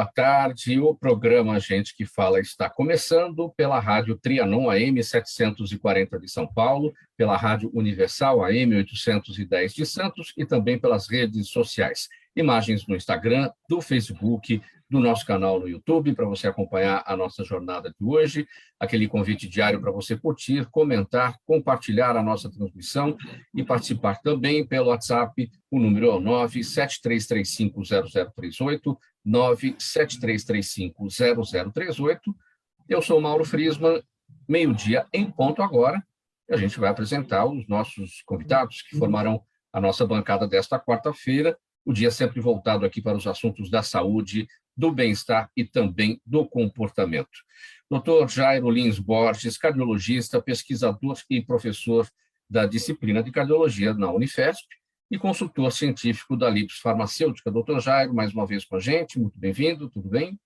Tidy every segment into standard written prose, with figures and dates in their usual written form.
boa tarde. O programa Gente que Fala está começando pela Rádio Trianon AM 740 de São Paulo, pela Rádio Universal AM 810 de Santos e também pelas redes sociais. Imagens no Instagram, do Facebook, do nosso canal no YouTube, para você acompanhar a nossa jornada de hoje. Aquele convite diário para você curtir, comentar, compartilhar a nossa transmissão e participar também pelo WhatsApp. O número é o 973350038, 973350038. Eu sou Mauro Friesman, meio-dia em ponto agora, e a gente vai apresentar os nossos convidados que formarão a nossa bancada desta quarta-feira, o dia sempre voltado aqui para os assuntos da saúde, do bem-estar e também do comportamento. Dr. Jairo Lins Borges, cardiologista, pesquisador e professor da disciplina de cardiologia na Unifesp e consultor científico da Lips Farmacêutica. Dr. Jairo, mais uma vez com a gente, muito bem-vindo, tudo bem?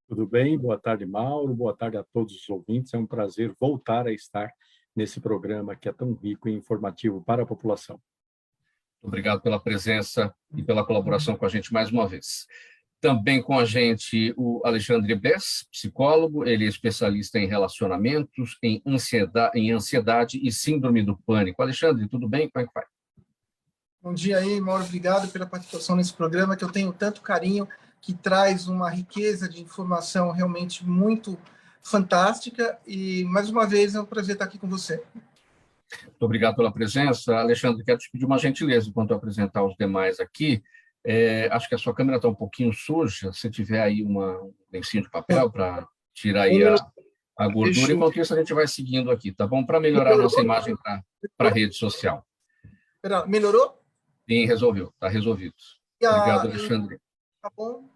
Tudo bem, boa tarde, Mauro, boa tarde a todos os ouvintes. É um prazer voltar a estar nesse programa que é tão rico e informativo para a população. Obrigado pela presença e pela colaboração com a gente mais uma vez. Também com a gente o Alexandre Bess, psicólogo, ele é especialista em relacionamentos, em ansiedade e síndrome do pânico. Alexandre, tudo bem? Como é que vai? Bom dia aí, Mauro, obrigado pela participação nesse programa que eu tenho tanto carinho, que traz uma riqueza de informação realmente muito fantástica e, mais uma vez, é um prazer estar aqui com você. Muito obrigado pela presença. Alexandre, quero te pedir uma gentileza enquanto eu apresentar os demais aqui. Acho que a sua câmera está um pouquinho suja. Se tiver aí um lencinho de papel para tirar aí a gordura. Enquanto isso, a gente vai seguindo aqui, tá bom? Para melhorar a nossa imagem para a rede social. Melhorou? Sim, resolveu. Está resolvido. Obrigado, Alexandre. Tá bom.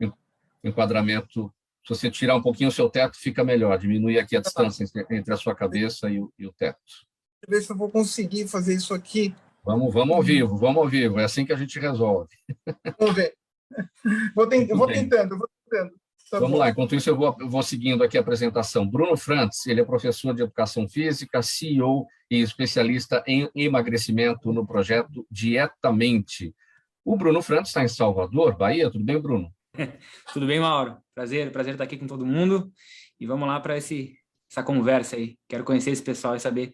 Enquadramento. Se você tirar um pouquinho o seu teto, fica melhor. Diminuir aqui a distância entre a sua cabeça e o teto. Deixa eu ver se eu vou conseguir fazer isso aqui. Vamos ao vivo. É assim que a gente resolve. Vamos ver. Vou tentando. Tá Vamos bom. lá, enquanto isso eu vou seguindo aqui a apresentação. Bruno Frantz, ele é professor de Educação Física, CEO e especialista em emagrecimento no projeto Dietamente. O Bruno Frantz está em Salvador, Bahia. Tudo bem, Bruno? Tudo bem, Mauro? Prazer estar aqui com todo mundo. E vamos lá para essa conversa aí. Quero conhecer esse pessoal e saber o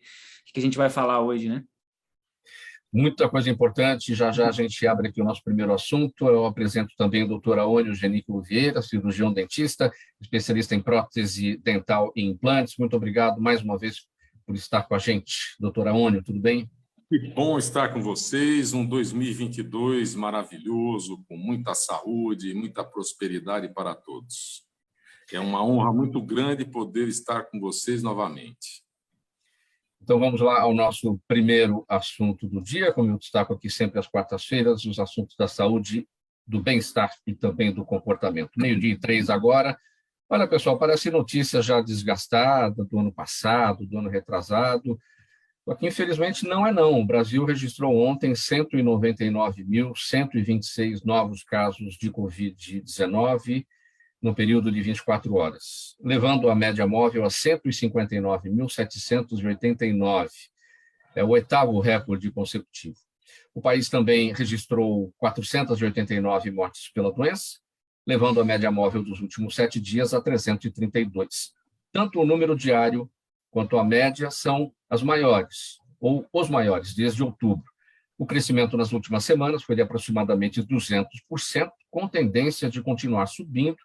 que a gente vai falar hoje, né? Muita coisa importante, já a gente abre aqui o nosso primeiro assunto. Eu apresento também o Dr. Aônio Geníquilo Vieira, cirurgião dentista, especialista em prótese dental e implantes. Muito obrigado mais uma vez por estar com a gente. Dr. Aônio, tudo bem? Que bom estar com vocês, um 2022 maravilhoso, com muita saúde e muita prosperidade para todos. É uma honra muito grande poder estar com vocês novamente. Então, vamos lá ao nosso primeiro assunto do dia, como eu destaco aqui sempre às quartas-feiras, os assuntos da saúde, do bem-estar e também do comportamento. 12:03 agora. Olha, pessoal, parece notícia já desgastada do ano passado, do ano retrasado, só que, infelizmente, não é não. O Brasil registrou ontem 199.126 novos casos de Covid-19, no período de 24 horas, levando a média móvel a 159.789. É o oitavo recorde consecutivo. O país também registrou 489 mortes pela doença, levando a média móvel dos últimos 7 dias a 332. Tanto o número diário quanto a média são as maiores, ou os maiores, desde outubro. O crescimento nas últimas semanas foi de aproximadamente 200%, com tendência de continuar subindo,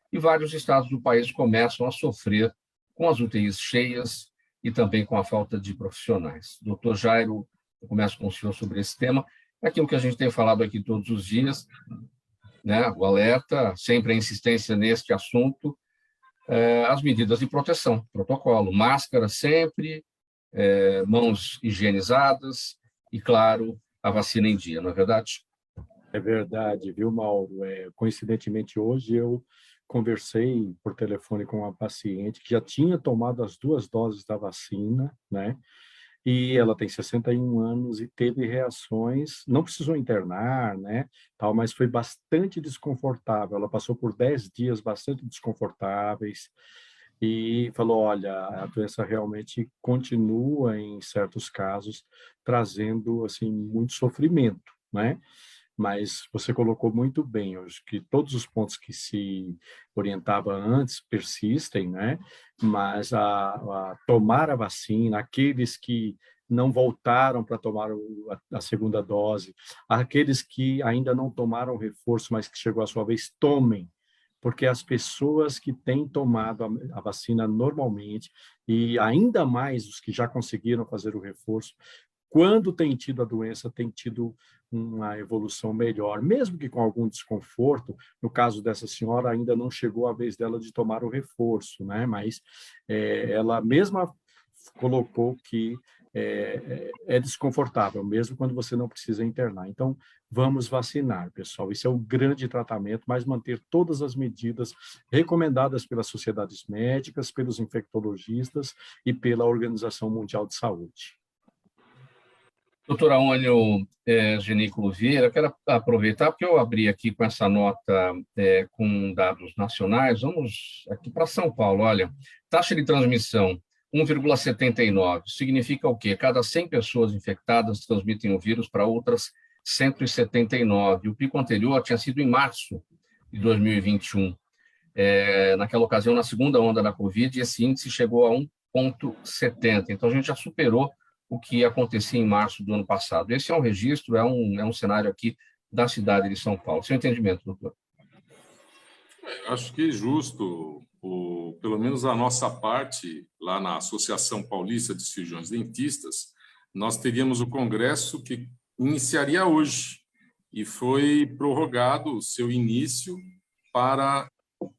e vários estados do país começam a sofrer com as UTIs cheias e também com a falta de profissionais. Doutor Jairo, eu começo com o senhor sobre esse tema. É aquilo que a gente tem falado aqui todos os dias, né? O alerta, sempre a insistência neste assunto, as medidas de proteção, protocolo, máscara sempre, mãos higienizadas e, claro, a vacina em dia, não é verdade? É verdade, viu, Mauro? Coincidentemente, hoje eu conversei por telefone com uma paciente que já tinha tomado as 2 doses da vacina, né? E ela tem 61 anos e teve reações, não precisou internar, né? Tal, mas foi bastante desconfortável. Ela passou por 10 dias bastante desconfortáveis e falou, olha, a doença realmente continua, em certos casos, trazendo, assim, muito sofrimento, né? mas você colocou muito bem, eu acho que todos os pontos que se orientava antes persistem, né? Mas a tomar a vacina, aqueles que não voltaram para tomar a segunda dose, aqueles que ainda não tomaram o reforço, mas que chegou a sua vez, tomem, porque as pessoas que têm tomado a vacina normalmente, e ainda mais os que já conseguiram fazer o reforço, quando tem tido a doença, tem tido uma evolução melhor, mesmo que com algum desconforto. No caso dessa senhora, ainda não chegou a vez dela de tomar o reforço, né? Mas ela mesma colocou que é desconfortável, mesmo quando você não precisa internar. Então, vamos vacinar, pessoal. Esse é o grande tratamento, mas manter todas as medidas recomendadas pelas sociedades médicas, pelos infectologistas e pela Organização Mundial de Saúde. Doutor Aônio Genículo Vieira, quero aproveitar, porque eu abri aqui com essa nota com dados nacionais. Vamos aqui para São Paulo. Olha, taxa de transmissão 1,79. Significa o quê? Cada 100 pessoas infectadas transmitem o vírus para outras 179. O pico anterior tinha sido em março de 2021. Naquela ocasião, na segunda onda da Covid, esse índice chegou a 1,70. Então, a gente já superou o que acontecia em março do ano passado. Esse é um registro, é um cenário aqui da cidade de São Paulo. Seu entendimento, doutor? Acho que é justo, pelo menos a nossa parte, lá na Associação Paulista de Cirurgiões Dentistas, nós teríamos o congresso que iniciaria hoje e foi prorrogado o seu início para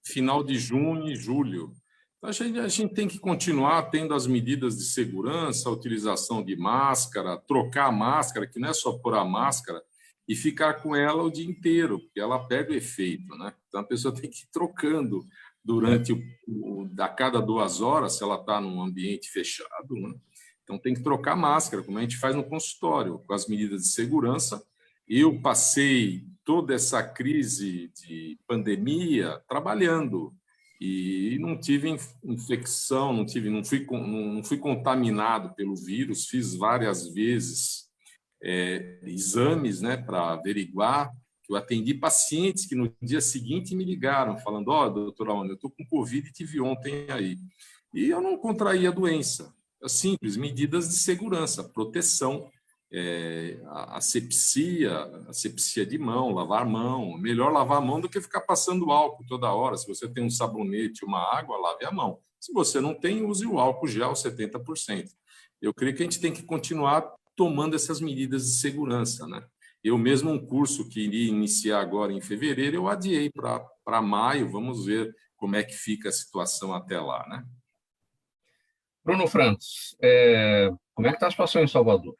final de junho e julho. A gente tem que continuar tendo as medidas de segurança, a utilização de máscara, trocar a máscara, que não é só pôr a máscara e ficar com ela o dia inteiro, porque ela perde o efeito, né? Então, a pessoa tem que ir trocando durante a cada 2 horas, se ela está num ambiente fechado, né? Então, tem que trocar a máscara, como a gente faz no consultório, com as medidas de segurança. Eu passei toda essa crise de pandemia trabalhando, e não tive infecção, não fui contaminado pelo vírus, fiz várias vezes exames, né, para averiguar. Eu atendi pacientes que no dia seguinte me ligaram, falando: doutor Aônio, eu estou com Covid e tive ontem aí. E eu não contraí a doença. É simples, medidas de segurança, proteção, asepsia de mão, lavar a mão. Melhor lavar a mão do que ficar passando álcool toda hora. Se você tem um sabonete, uma água, lave a mão. Se você não tem, use o álcool gel 70%. Eu creio que a gente tem que continuar tomando essas medidas de segurança, né? Eu mesmo, um curso que iria iniciar agora em fevereiro, eu adiei para maio. Vamos ver como é que fica a situação até lá, né? Bruno Franz, como é que está a situação em Salvador?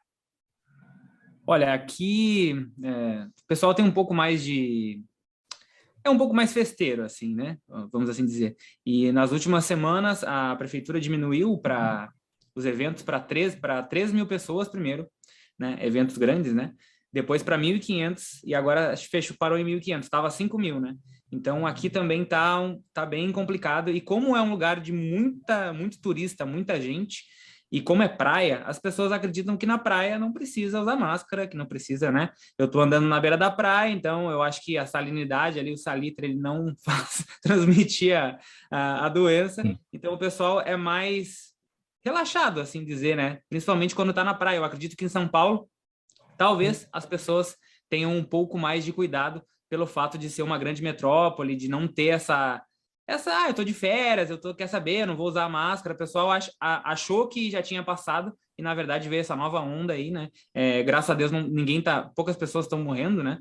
Olha, aqui o pessoal tem um pouco mais um pouco mais festeiro, assim, né? Vamos assim dizer. E nas últimas semanas, a prefeitura diminuiu para os eventos para 3 mil pessoas primeiro, né? Eventos grandes, né? Depois para 1.500 e agora parou em 1.500. Estava 5.000, né? Então, aqui também tá bem complicado. E como é um lugar de muito turista, muita gente, e como é praia, as pessoas acreditam que na praia não precisa usar máscara, que não precisa, né? Eu estou andando na beira da praia, então eu acho que a salinidade ali, o salitre, ele não faz transmitir a doença. Então, o pessoal é mais relaxado, assim dizer, né? Principalmente quando está na praia. Eu acredito que em São Paulo, talvez as pessoas tenham um pouco mais de cuidado pelo fato de ser uma grande metrópole, de não ter eu tô de férias, quer saber, eu não vou usar máscara. O pessoal achou que já tinha passado e, na verdade, veio essa nova onda aí, né? Graças a Deus, poucas pessoas estão morrendo, né?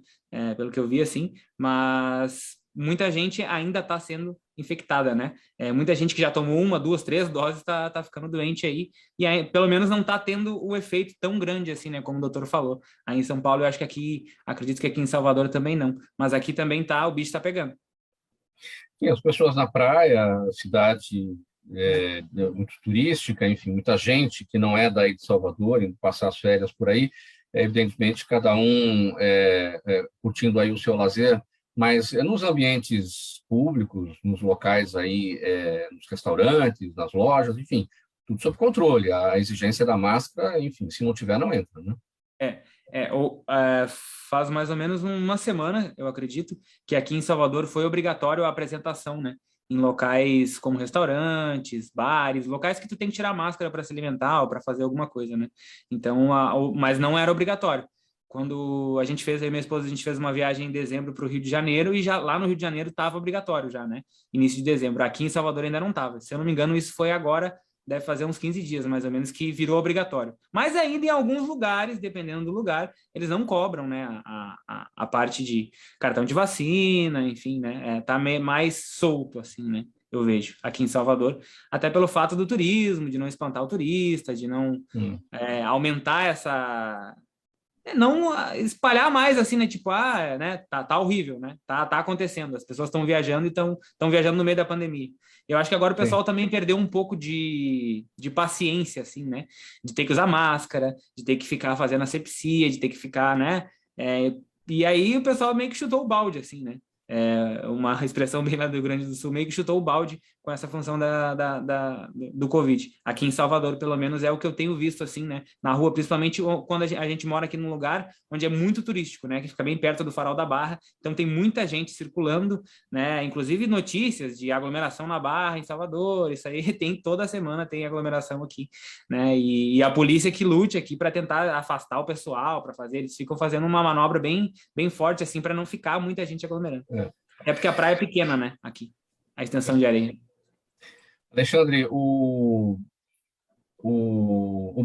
Pelo que eu vi, assim, mas muita gente ainda está sendo infectada, né? Muita gente que já tomou 1, 2, 3 doses está ficando doente aí, e aí, pelo menos não está tendo o efeito tão grande assim, né? Como o doutor falou. Aí em São Paulo, eu acho que aqui, acredito que aqui em Salvador também não, mas aqui também o bicho está pegando. E as pessoas na praia, a cidade muito turística, enfim, muita gente que não é daí de Salvador, indo passar as férias por aí, evidentemente cada um curtindo aí o seu lazer, mas nos ambientes públicos, nos locais aí, nos restaurantes, nas lojas, enfim, tudo sob controle. A exigência da máscara, enfim, se não tiver, não entra, né? Faz mais ou menos uma semana, eu acredito, que aqui em Salvador foi obrigatório a apresentação, né? Em locais como restaurantes, bares, locais que tu tem que tirar a máscara para se alimentar ou para fazer alguma coisa, né? Então, mas não era obrigatório. Quando a gente fez, eu e minha esposa, a gente fez uma viagem em dezembro para o Rio de Janeiro e já lá no Rio de Janeiro estava obrigatório já, né? Início de dezembro. Aqui em Salvador ainda não estava. Se eu não me engano, isso foi agora, deve fazer uns 15 dias, mais ou menos, que virou obrigatório. Mas ainda em alguns lugares, dependendo do lugar, eles não cobram, né, a parte de cartão de vacina, enfim, né, tá mais solto, assim, né, eu vejo, aqui em Salvador, até pelo fato do turismo, de não espantar o turista, de não aumentar essa... não espalhar mais assim, né? Tipo, né? Tá horrível, né? Tá acontecendo. As pessoas estão viajando e estão viajando no meio da pandemia. Eu acho que agora o pessoal também perdeu um pouco de paciência, assim, né? De ter que usar máscara, de ter que ficar fazendo asepsia, de ter que ficar, né? E aí o pessoal meio que chutou o balde, assim, né? Uma expressão bem lá do Rio Grande do Sul, meio que chutou o balde com essa função do Covid. Aqui em Salvador, pelo menos, é o que eu tenho visto, assim, né, na rua, principalmente quando a gente mora aqui num lugar onde é muito turístico, né, que fica bem perto do Farol da Barra, então tem muita gente circulando, né, inclusive notícias de aglomeração na Barra, em Salvador, isso aí tem toda semana, tem aglomeração aqui, né, e a polícia que lute aqui para tentar afastar o pessoal, para fazer, eles ficam fazendo uma manobra bem forte, assim, para não ficar muita gente aglomerando. É porque a praia é pequena, né, aqui, a extensão de areia. Alexandre, o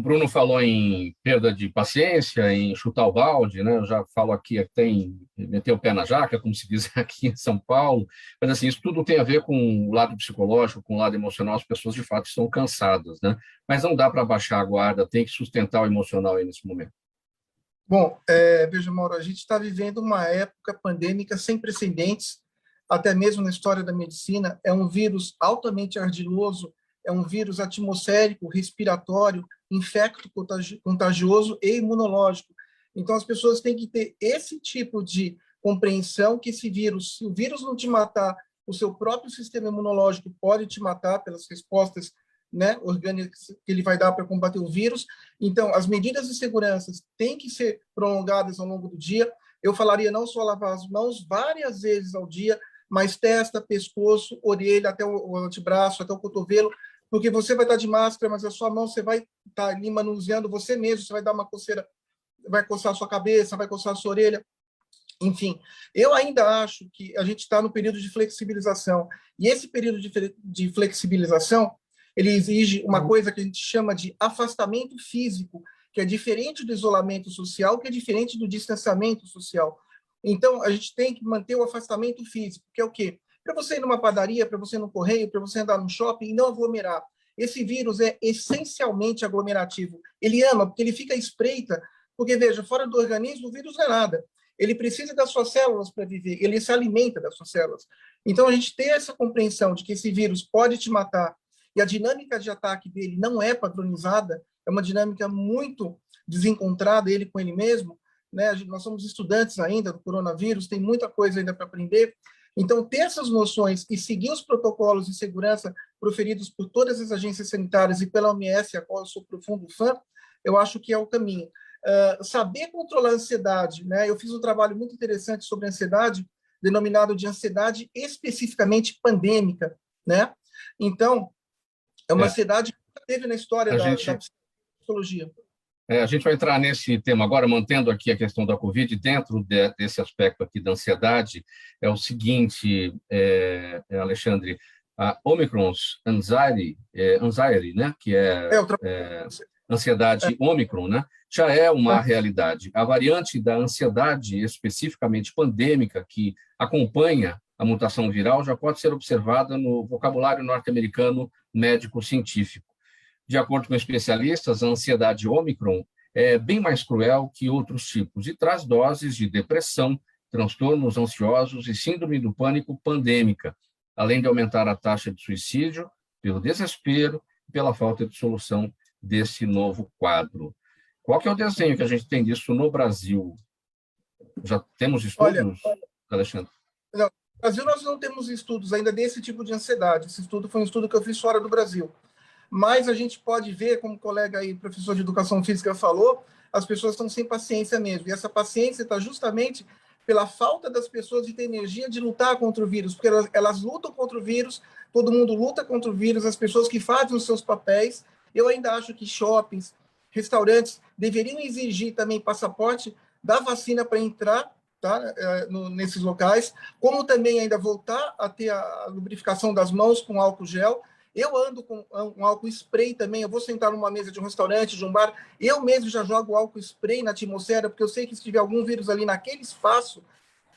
Bruno falou em perda de paciência, em chutar o balde, né? Eu já falo aqui até em meter o pé na jaca, como se diz aqui em São Paulo, mas assim, isso tudo tem a ver com o lado psicológico, com o lado emocional, as pessoas de fato estão cansadas, né? Mas não dá para baixar a guarda, tem que sustentar o emocional aí nesse momento. Bom, veja, Mauro, a gente está vivendo uma época pandêmica sem precedentes, até mesmo na história da medicina. É um vírus altamente ardiloso, é um vírus atmosférico, respiratório, infecto-contagioso e imunológico. Então, as pessoas têm que ter esse tipo de compreensão que esse vírus, se o vírus não te matar, o seu próprio sistema imunológico pode te matar pelas respostas, né, orgânicas que ele vai dar para combater o vírus. Então, as medidas de segurança têm que ser prolongadas ao longo do dia. Eu falaria não só lavar as mãos várias vezes ao dia, mas testa, pescoço, orelha, até o antebraço, até o cotovelo, porque você vai estar de máscara, mas a sua mão você vai estar ali manuseando você mesmo, você vai dar uma coceira, vai coçar a sua cabeça, vai coçar a sua orelha. Enfim, eu ainda acho que a gente está no período de flexibilização. E esse período de flexibilização, ele exige uma coisa que a gente chama de afastamento físico, que é diferente do isolamento social, que é diferente do distanciamento social. Então, a gente tem que manter o afastamento físico, que é o quê? Para você ir numa padaria, para você ir no correio, para você andar no shopping e não aglomerar. Esse vírus é essencialmente aglomerativo. Ele ama, porque ele fica à espreita, porque, veja, fora do organismo, o vírus não é nada. Ele precisa das suas células para viver, ele se alimenta das suas células. Então, a gente ter essa compreensão de que esse vírus pode te matar e a dinâmica de ataque dele não é padronizada, é uma dinâmica muito desencontrada, ele com ele mesmo, né? Nós somos estudantes ainda do coronavírus, tem muita coisa ainda para aprender. Então, ter essas noções e seguir os protocolos de segurança proferidos por todas as agências sanitárias e pela OMS, a qual eu sou profundo fã, eu acho que é o caminho. Saber controlar a ansiedade, né? Eu fiz um trabalho muito interessante sobre ansiedade, denominado de ansiedade especificamente pandêmica, né? Então, é uma ansiedade que nunca teve na história da psicologia. A gente vai entrar nesse tema agora, mantendo aqui a questão da Covid, dentro desse aspecto aqui da ansiedade, é o seguinte, Alexandre, a Omicron's Anxiety, né, que ansiedade Omicron, né, já é uma realidade. A variante da ansiedade especificamente pandêmica, que acompanha a mutação viral, já pode ser observada no vocabulário norte-americano médico-científico. De acordo com especialistas, a ansiedade Omicron é bem mais cruel que outros tipos e traz doses de depressão, transtornos ansiosos e síndrome do pânico pandêmica, além de aumentar a taxa de suicídio pelo desespero e pela falta de solução desse novo quadro. Qual que é o desenho que a gente tem disso no Brasil? Já temos estudos, Alexandre? Não, no Brasil nós não temos estudos ainda desse tipo de ansiedade. Esse estudo foi um estudo que eu fiz fora do Brasil. mas a gente pode ver, como o colega aí, professor de educação física falou, as pessoas estão sem paciência mesmo, e essa paciência está justamente pela falta das pessoas de ter energia de lutar contra o vírus, porque elas lutam contra o vírus, todo mundo luta contra o vírus, as pessoas que fazem os seus papéis. Eu ainda acho que shoppings, restaurantes deveriam exigir também passaporte da vacina para entrar, tá, nesses locais, como também ainda voltar a ter a lubrificação das mãos com álcool gel. Eu ando com um álcool spray também, eu vou sentar numa mesa de um restaurante, de um bar, eu mesmo já jogo álcool spray na atmosfera, porque eu sei que se tiver algum vírus ali naquele espaço,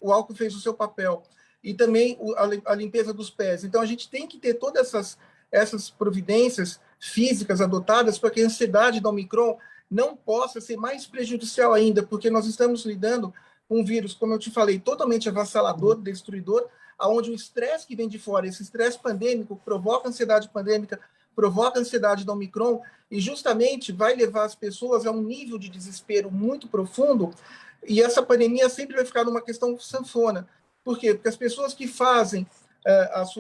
o álcool fez o seu papel. E também a limpeza dos pés. Então, a gente tem que ter todas essas providências físicas adotadas para que a ansiedade da Omicron não possa ser mais prejudicial ainda, porque nós estamos lidando com um vírus, como eu te falei, totalmente avassalador, destruidor, aonde o estresse que vem de fora, esse estresse pandêmico, provoca ansiedade pandêmica, provoca ansiedade da Omicron, e justamente vai levar as pessoas a um nível de desespero muito profundo, e essa pandemia sempre vai ficar numa questão sanfona. Por quê? Porque as pessoas que fazem as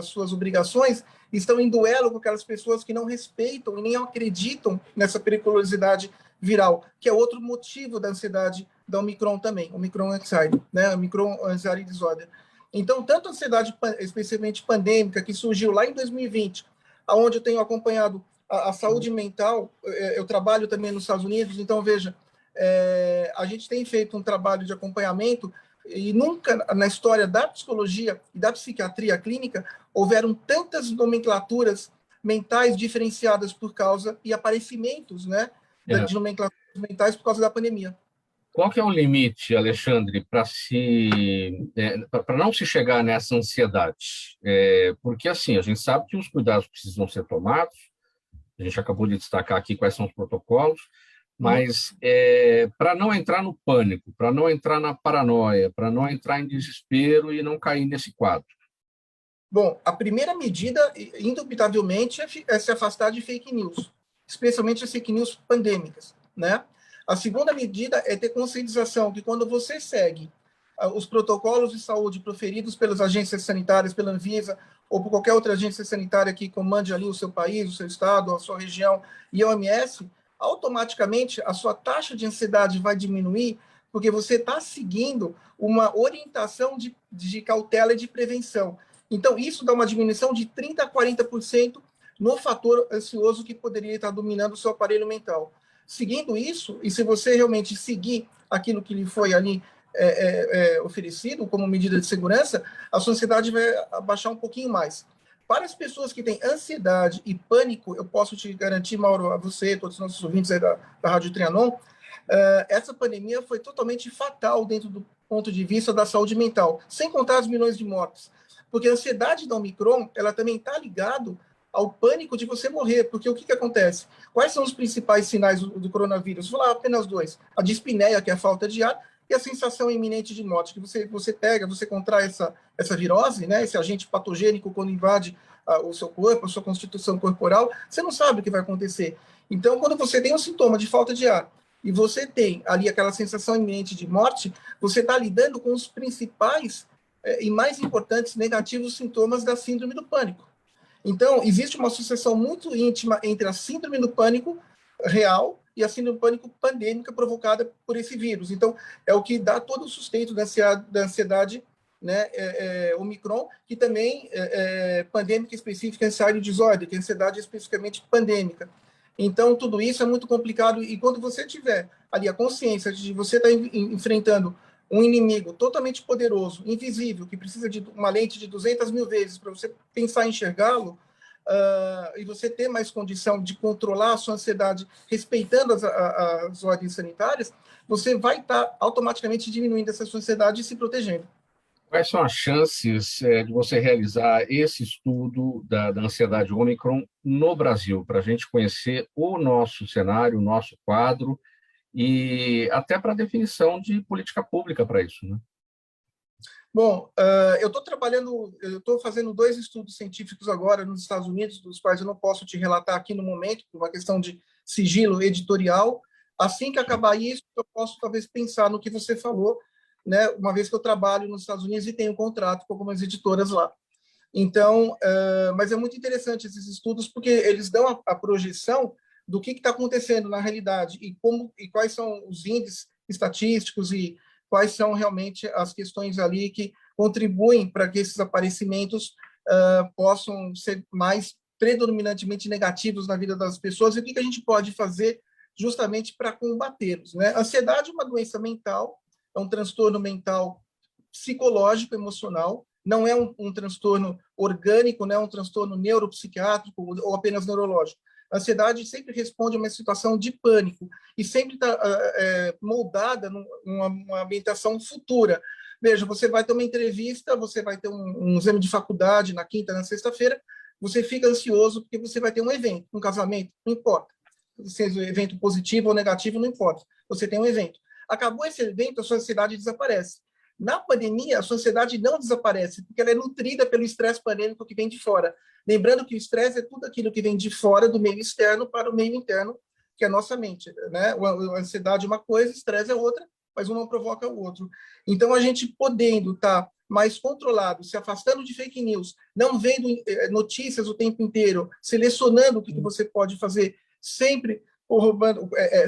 suas obrigações estão em duelo com aquelas pessoas que não respeitam e nem acreditam nessa periculosidade viral, que é outro motivo da ansiedade da Omicron também, Omicron Anxiety, né? Omicron Anxiety Disorder. Então, tanto a ansiedade, especialmente pandêmica, que surgiu lá em 2020, onde eu tenho acompanhado a saúde mental, eu trabalho também nos Estados Unidos, então, veja, a gente tem feito um trabalho de acompanhamento e nunca na história da psicologia e da psiquiatria clínica houveram tantas nomenclaturas mentais diferenciadas por causa e aparecimentos, né, de nomenclaturas mentais por causa da pandemia. Qual que é o limite, Alexandre, para não se chegar nessa ansiedade? Porque, assim, a gente sabe que os cuidados precisam ser tomados, a gente acabou de destacar aqui quais são os protocolos, mas para não entrar no pânico, para não entrar na paranoia, para não entrar em desespero e não cair nesse quadro. Bom, a primeira medida, indubitavelmente, é se afastar de fake news, especialmente as fake news pandêmicas, né? A segunda medida é ter conscientização que quando você segue os protocolos de saúde proferidos pelas agências sanitárias, pela Anvisa, ou por qualquer outra agência sanitária que comande ali o seu país, o seu estado, a sua região, e a OMS, automaticamente a sua taxa de ansiedade vai diminuir, porque você está seguindo uma orientação de cautela e de prevenção. Então, isso dá uma diminuição de 30% a 40% no fator ansioso que poderia estar dominando o seu aparelho mental. Seguindo isso, e se você realmente seguir aquilo que lhe foi ali oferecido como medida de segurança, a sua ansiedade vai abaixar um pouquinho mais. Para as pessoas que têm ansiedade e pânico, eu posso te garantir, Mauro, a você, todos os nossos ouvintes aí da Rádio Trianon, essa pandemia foi totalmente fatal dentro do ponto de vista da saúde mental, sem contar os milhões de mortes. Porque a ansiedade da Omicron, ela também está ligado ao pânico de você morrer, porque o que acontece? Quais são os principais sinais do coronavírus? Vou falar apenas dois. A dispneia, que é a falta de ar, e a sensação iminente de morte, que você contrai essa virose, né, esse agente patogênico quando invade o seu corpo, a sua constituição corporal, você não sabe o que vai acontecer. Então, quando você tem um sintoma de falta de ar e você tem ali aquela sensação iminente de morte, você está lidando com os principais e mais importantes negativos sintomas da síndrome do pânico. Então, existe uma associação muito íntima entre a síndrome do pânico real e a síndrome do pânico pandêmica provocada por esse vírus. Então, é o que dá todo o sustento da ansiedade, né, Omicron, que também é pandêmica específica, anxiety disorder, que é ansiedade especificamente pandêmica. Então, tudo isso é muito complicado, e quando você tiver ali a consciência de você estar enfrentando um inimigo totalmente poderoso, invisível, que precisa de uma lente de 200 mil vezes para você pensar em enxergá-lo, e você ter mais condição de controlar a sua ansiedade respeitando as ordens sanitárias, você vai estar automaticamente diminuindo essa sua ansiedade e se protegendo. Quais são as chances de você realizar esse estudo da ansiedade Omicron no Brasil, para a gente conhecer o nosso cenário, o nosso quadro, e até para a definição de política pública para isso, né? Bom, eu estou fazendo 2 estudos científicos agora nos Estados Unidos, dos quais eu não posso te relatar aqui no momento, por uma questão de sigilo editorial. Assim que acabar isso, eu posso talvez pensar no que você falou, né, uma vez que eu trabalho nos Estados Unidos e tenho contrato com algumas editoras lá. Então, mas é muito interessante esses estudos, porque eles dão a projeção do que está acontecendo na realidade e quais são os índices estatísticos e quais são realmente as questões ali que contribuem para que esses aparecimentos possam ser mais predominantemente negativos na vida das pessoas e o que a gente pode fazer justamente para combatê-los, né? A ansiedade é uma doença mental, é um transtorno mental psicológico, emocional, não é um transtorno orgânico, não é um transtorno neuropsiquiátrico ou apenas neurológico. A ansiedade sempre responde a uma situação de pânico e sempre está moldada numa ambientação futura. Veja, você vai ter uma entrevista, você vai ter um exame de faculdade na quinta, na sexta-feira, você fica ansioso porque você vai ter um evento, um casamento, não importa. Seja um evento positivo ou negativo, não importa. Você tem um evento. Acabou esse evento, a sua ansiedade desaparece. Na pandemia, a sua ansiedade não desaparece, porque ela é nutrida pelo estresse pandêmico que vem de fora. Lembrando que o estresse é tudo aquilo que vem de fora do meio externo para o meio interno, que é a nossa mente, né? A ansiedade é uma coisa, o estresse é outra, mas uma provoca o outro. Então, a gente podendo estar mais controlado, se afastando de fake news, não vendo notícias o tempo inteiro, selecionando o que você pode fazer, sempre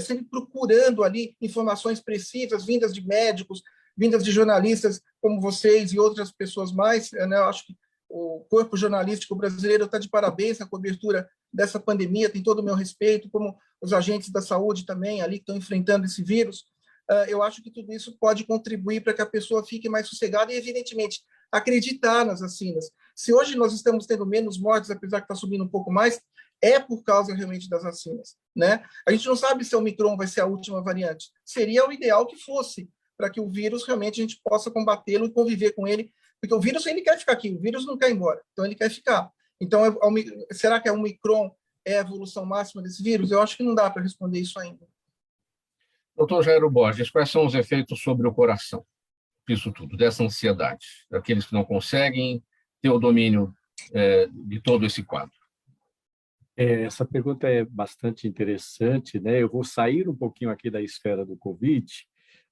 sempre procurando ali informações precisas, vindas de médicos, vindas de jornalistas como vocês e outras pessoas mais, né? Eu acho que o corpo jornalístico brasileiro está de parabéns na cobertura dessa pandemia, tem todo o meu respeito, como os agentes da saúde também ali que estão enfrentando esse vírus. Eu acho que tudo isso pode contribuir para que a pessoa fique mais sossegada e, evidentemente, acreditar nas vacinas. Se hoje nós estamos tendo menos mortes, apesar que está subindo um pouco mais, é por causa realmente das vacinas, né? A gente não sabe se o Omicron vai ser a última variante. Seria o ideal que fosse, para que o vírus realmente a gente possa combatê-lo e conviver com ele, porque o vírus ele quer ficar aqui, o vírus não quer ir embora, então ele quer ficar. Então, será que a Omicron é a evolução máxima desse vírus? Eu acho que não dá para responder isso ainda. Doutor Jairo Borges, quais são os efeitos sobre o coração disso tudo, dessa ansiedade, daqueles que não conseguem ter o domínio de todo esse quadro? Essa pergunta é bastante interessante, né? Eu vou sair um pouquinho aqui da esfera do Covid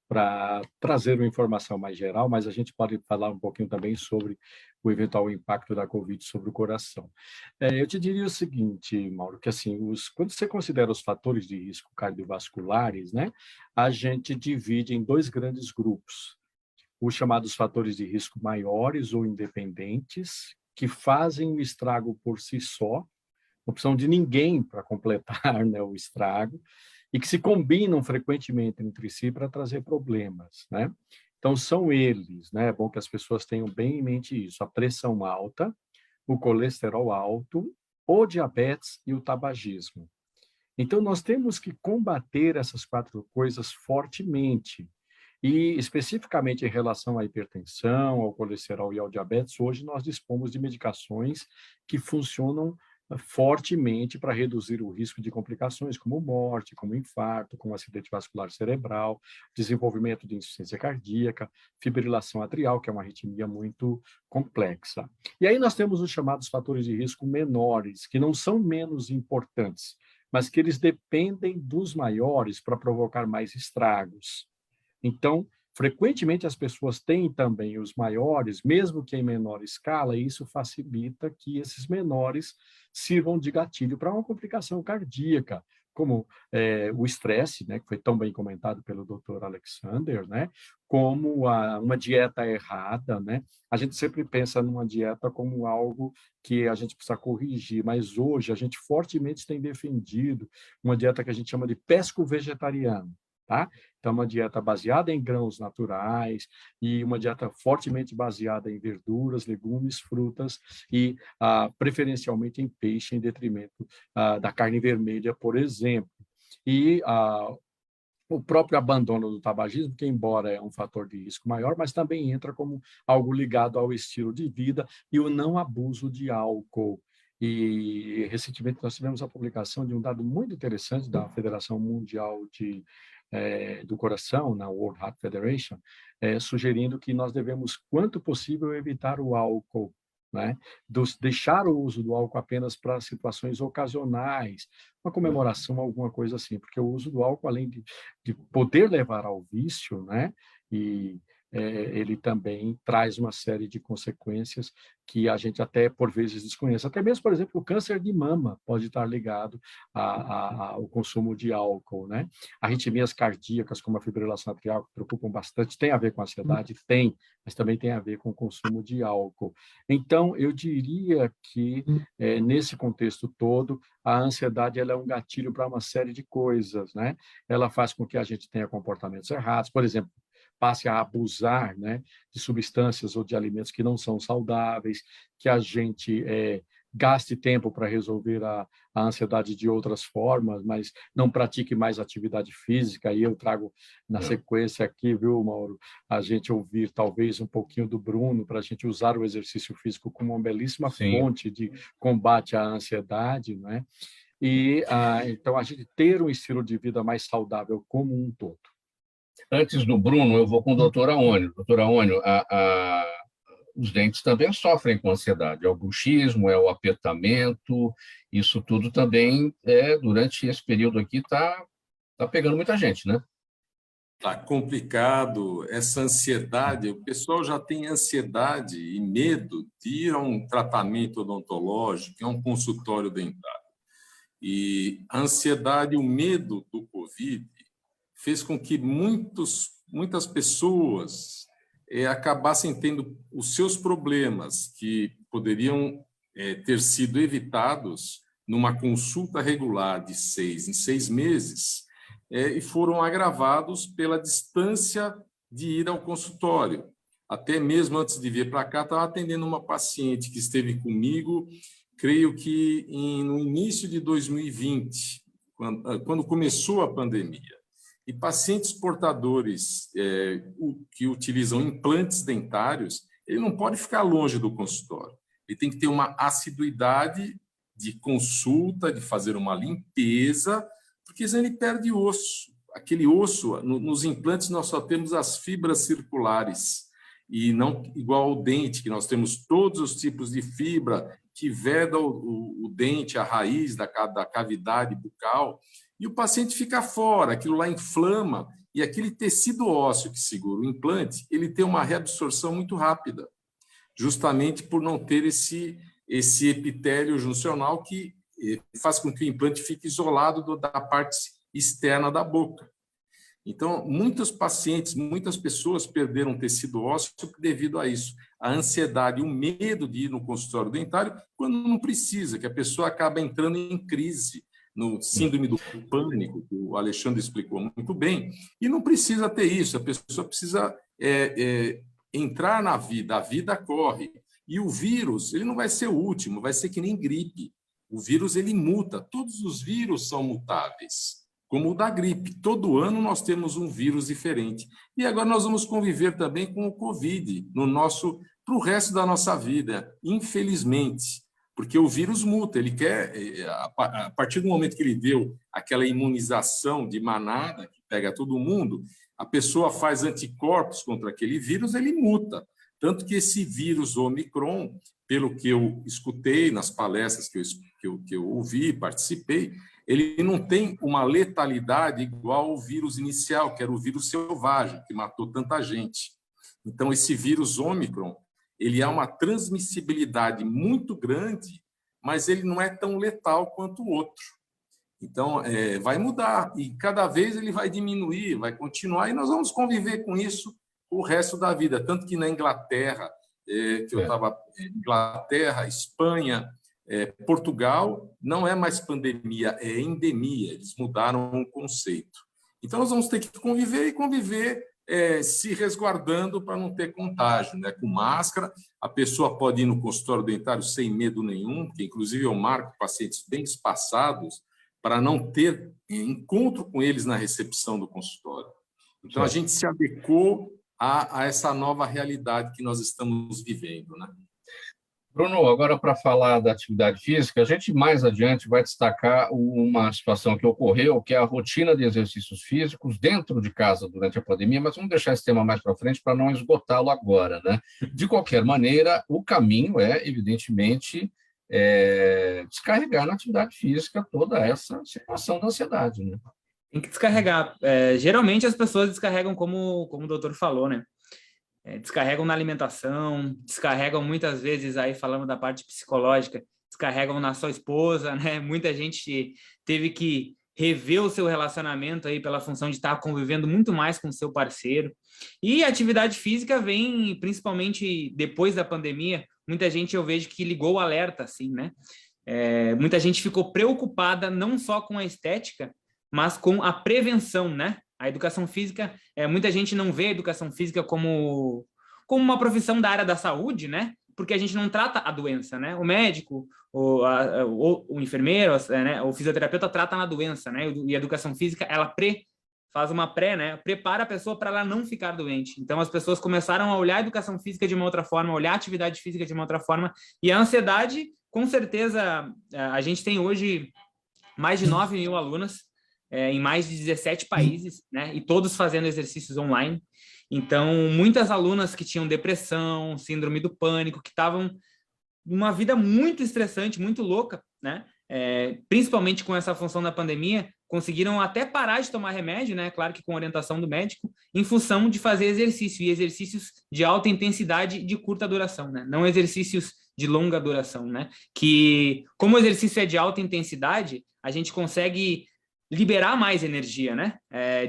para trazer uma informação mais geral, mas a gente pode falar um pouquinho também sobre o eventual impacto da Covid sobre o coração. Eu te diria o seguinte, Mauro, que assim, quando você considera os fatores de risco cardiovasculares, né, a gente divide em dois grandes grupos. Os chamados fatores de risco maiores ou independentes, que fazem o estrago por si só, não precisam de ninguém para completar, né, o estrago, e que se combinam frequentemente entre si para trazer problemas, né? Então, são eles, né? É bom que as pessoas tenham bem em mente isso: a pressão alta, o colesterol alto, o diabetes e o tabagismo. Então, nós temos que combater essas quatro coisas fortemente. E, especificamente em relação à hipertensão, ao colesterol e ao diabetes, hoje nós dispomos de medicações que funcionam fortemente para reduzir o risco de complicações como morte, como infarto, como acidente vascular cerebral, desenvolvimento de insuficiência cardíaca, fibrilação atrial, que é uma arritmia muito complexa. E aí nós temos os chamados fatores de risco menores, que não são menos importantes, mas que eles dependem dos maiores para provocar mais estragos. Então, frequentemente as pessoas têm também os maiores, mesmo que em menor escala, e isso facilita que esses menores sirvam de gatilho para uma complicação cardíaca, como o estresse, né, que foi tão bem comentado pelo Dr. Alexander, né, como uma dieta errada, né? A gente sempre pensa numa dieta como algo que a gente precisa corrigir, mas hoje a gente fortemente tem defendido uma dieta que a gente chama de pesco-vegetariano. Tá? Então, uma dieta baseada em grãos naturais e uma dieta fortemente baseada em verduras, legumes, frutas e, preferencialmente, em peixe, em detrimento da carne vermelha, por exemplo. E o próprio abandono do tabagismo, que embora é um fator de risco maior, mas também entra como algo ligado ao estilo de vida e o não abuso de álcool. E, recentemente, nós tivemos a publicação de um dado muito interessante da Federação Mundial do Coração, na World Heart Federation, sugerindo que nós devemos, quanto possível, evitar o álcool, né? Deixar o uso do álcool apenas para situações ocasionais, uma comemoração, alguma coisa assim, porque o uso do álcool, além de poder levar ao vício, né? E ele também traz uma série de consequências que a gente até, por vezes, desconhece. Até mesmo, por exemplo, o câncer de mama pode estar ligado ao consumo de álcool, né? Arritmias cardíacas, como a fibrilação atrial, que preocupam bastante, tem a ver com a ansiedade? Tem, mas também tem a ver com o consumo de álcool. Então, eu diria que, nesse contexto todo, a ansiedade ela é um gatilho para uma série de coisas, né? Ela faz com que a gente tenha comportamentos errados, por exemplo, passe a abusar, né, de substâncias ou de alimentos que não são saudáveis, que a gente gaste tempo para resolver a ansiedade de outras formas, mas não pratique mais atividade física. E eu trago na sequência aqui, viu, Mauro, a gente ouvir talvez um pouquinho do Bruno, para a gente usar o exercício físico como uma belíssima fonte de combate à ansiedade, né? E então a gente ter um estilo de vida mais saudável como um todo. Antes do Bruno, eu vou com o doutor Aônio. Doutor Aônio, os dentes também sofrem com ansiedade. É o bruxismo, é o apertamento, isso tudo também, durante esse período aqui, está pegando muita gente, né? Está complicado. Essa ansiedade, o pessoal já tem ansiedade e medo de ir a um tratamento odontológico, a um consultório dentário. E a ansiedade, o medo do Covid, fez com que muitas pessoas acabassem tendo os seus problemas que poderiam ter sido evitados numa consulta regular de 6 em 6 meses e foram agravados pela distância de ir ao consultório. Até mesmo antes de vir para cá, estava atendendo uma paciente que esteve comigo, creio que no início de 2020, quando começou a pandemia. E pacientes portadores que utilizam implantes dentários, ele não pode ficar longe do consultório. Ele tem que ter uma assiduidade de consulta, de fazer uma limpeza, porque senão ele perde osso. Aquele osso, nos implantes nós só temos as fibras circulares, e não igual ao dente, que nós temos todos os tipos de fibra que veda o dente, a raiz da cavidade bucal, e o paciente fica fora, aquilo lá inflama, e aquele tecido ósseo que segura o implante, ele tem uma reabsorção muito rápida, justamente por não ter esse epitélio juncional que faz com que o implante fique isolado da parte externa da boca. Então, muitos pacientes, muitas pessoas perderam tecido ósseo devido a isso. A ansiedade, o medo de ir no consultório dentário, quando não precisa, que a pessoa acaba entrando em crise, no síndrome do pânico, que o Alexandre explicou muito bem, e não precisa ter isso, a pessoa precisa entrar na vida, a vida corre. E o vírus, ele não vai ser o último, vai ser que nem gripe. O vírus, ele muta, todos os vírus são mutáveis, como o da gripe. Todo ano nós temos um vírus diferente. E agora nós vamos conviver também com o Covid para o resto da nossa vida, infelizmente. Porque o vírus muta, ele quer, a partir do momento que ele deu aquela imunização de manada, que pega todo mundo, a pessoa faz anticorpos contra aquele vírus, ele muta. Tanto que esse vírus Omicron, pelo que eu escutei nas palestras que eu ouvi, participei, ele não tem uma letalidade igual ao vírus inicial, que era o vírus selvagem, que matou tanta gente. Então, esse vírus Omicron, ele há uma transmissibilidade muito grande, mas ele não é tão letal quanto o outro. Então, vai mudar, e cada vez ele vai diminuir, vai continuar, e nós vamos conviver com isso o resto da vida. Tanto que na Inglaterra, que eu estava... Inglaterra, Espanha, Portugal, não é mais pandemia, é endemia. Eles mudaram o conceito. Então, nós vamos ter que conviver se resguardando para não ter contágio, né? Com máscara, a pessoa pode ir no consultório dentário sem medo nenhum, porque inclusive eu marco pacientes bem espaçados para não ter encontro com eles na recepção do consultório. Então, a gente se adequou a essa nova realidade que nós estamos vivendo, né? Bruno, agora para falar da atividade física, a gente mais adiante vai destacar uma situação que ocorreu, que é a rotina de exercícios físicos dentro de casa durante a pandemia, mas vamos deixar esse tema mais para frente para não esgotá-lo agora, né? De qualquer maneira, o caminho é, evidentemente, descarregar na atividade física toda essa situação da ansiedade, né? Tem que descarregar. Geralmente as pessoas descarregam como o doutor falou, né? descarregam na alimentação, descarregam muitas vezes, aí falando da parte psicológica, descarregam na sua esposa, né? Muita gente teve que rever o seu relacionamento aí pela função de estar convivendo muito mais com o seu parceiro. E a atividade física vem, principalmente depois da pandemia, muita gente eu vejo que ligou o alerta, assim, né? Muita gente ficou preocupada não só com a estética, mas com a prevenção, né? A educação física, muita gente não vê a educação física como uma profissão da área da saúde, né? Porque a gente não trata a doença, né? O médico, o enfermeiro, né? O fisioterapeuta trata na doença, né? E a educação física, ela faz uma né? Prepara a pessoa para ela não ficar doente. Então, as pessoas começaram a olhar a educação física de uma outra forma, olhar a atividade física de uma outra forma, e a ansiedade, com certeza, a gente tem hoje mais de 9 mil alunas em mais de 17 países, né? E todos fazendo exercícios online. Então, muitas alunas que tinham depressão, síndrome do pânico, que estavam numa vida muito estressante, muito louca, né? Principalmente com essa função da pandemia, conseguiram até parar de tomar remédio, né? Claro que com orientação do médico, em função de fazer exercício, e exercícios de alta intensidade e de curta duração, né? Não exercícios de longa duração, né? Que, como o exercício é de alta intensidade, a gente consegue liberar mais energia, né?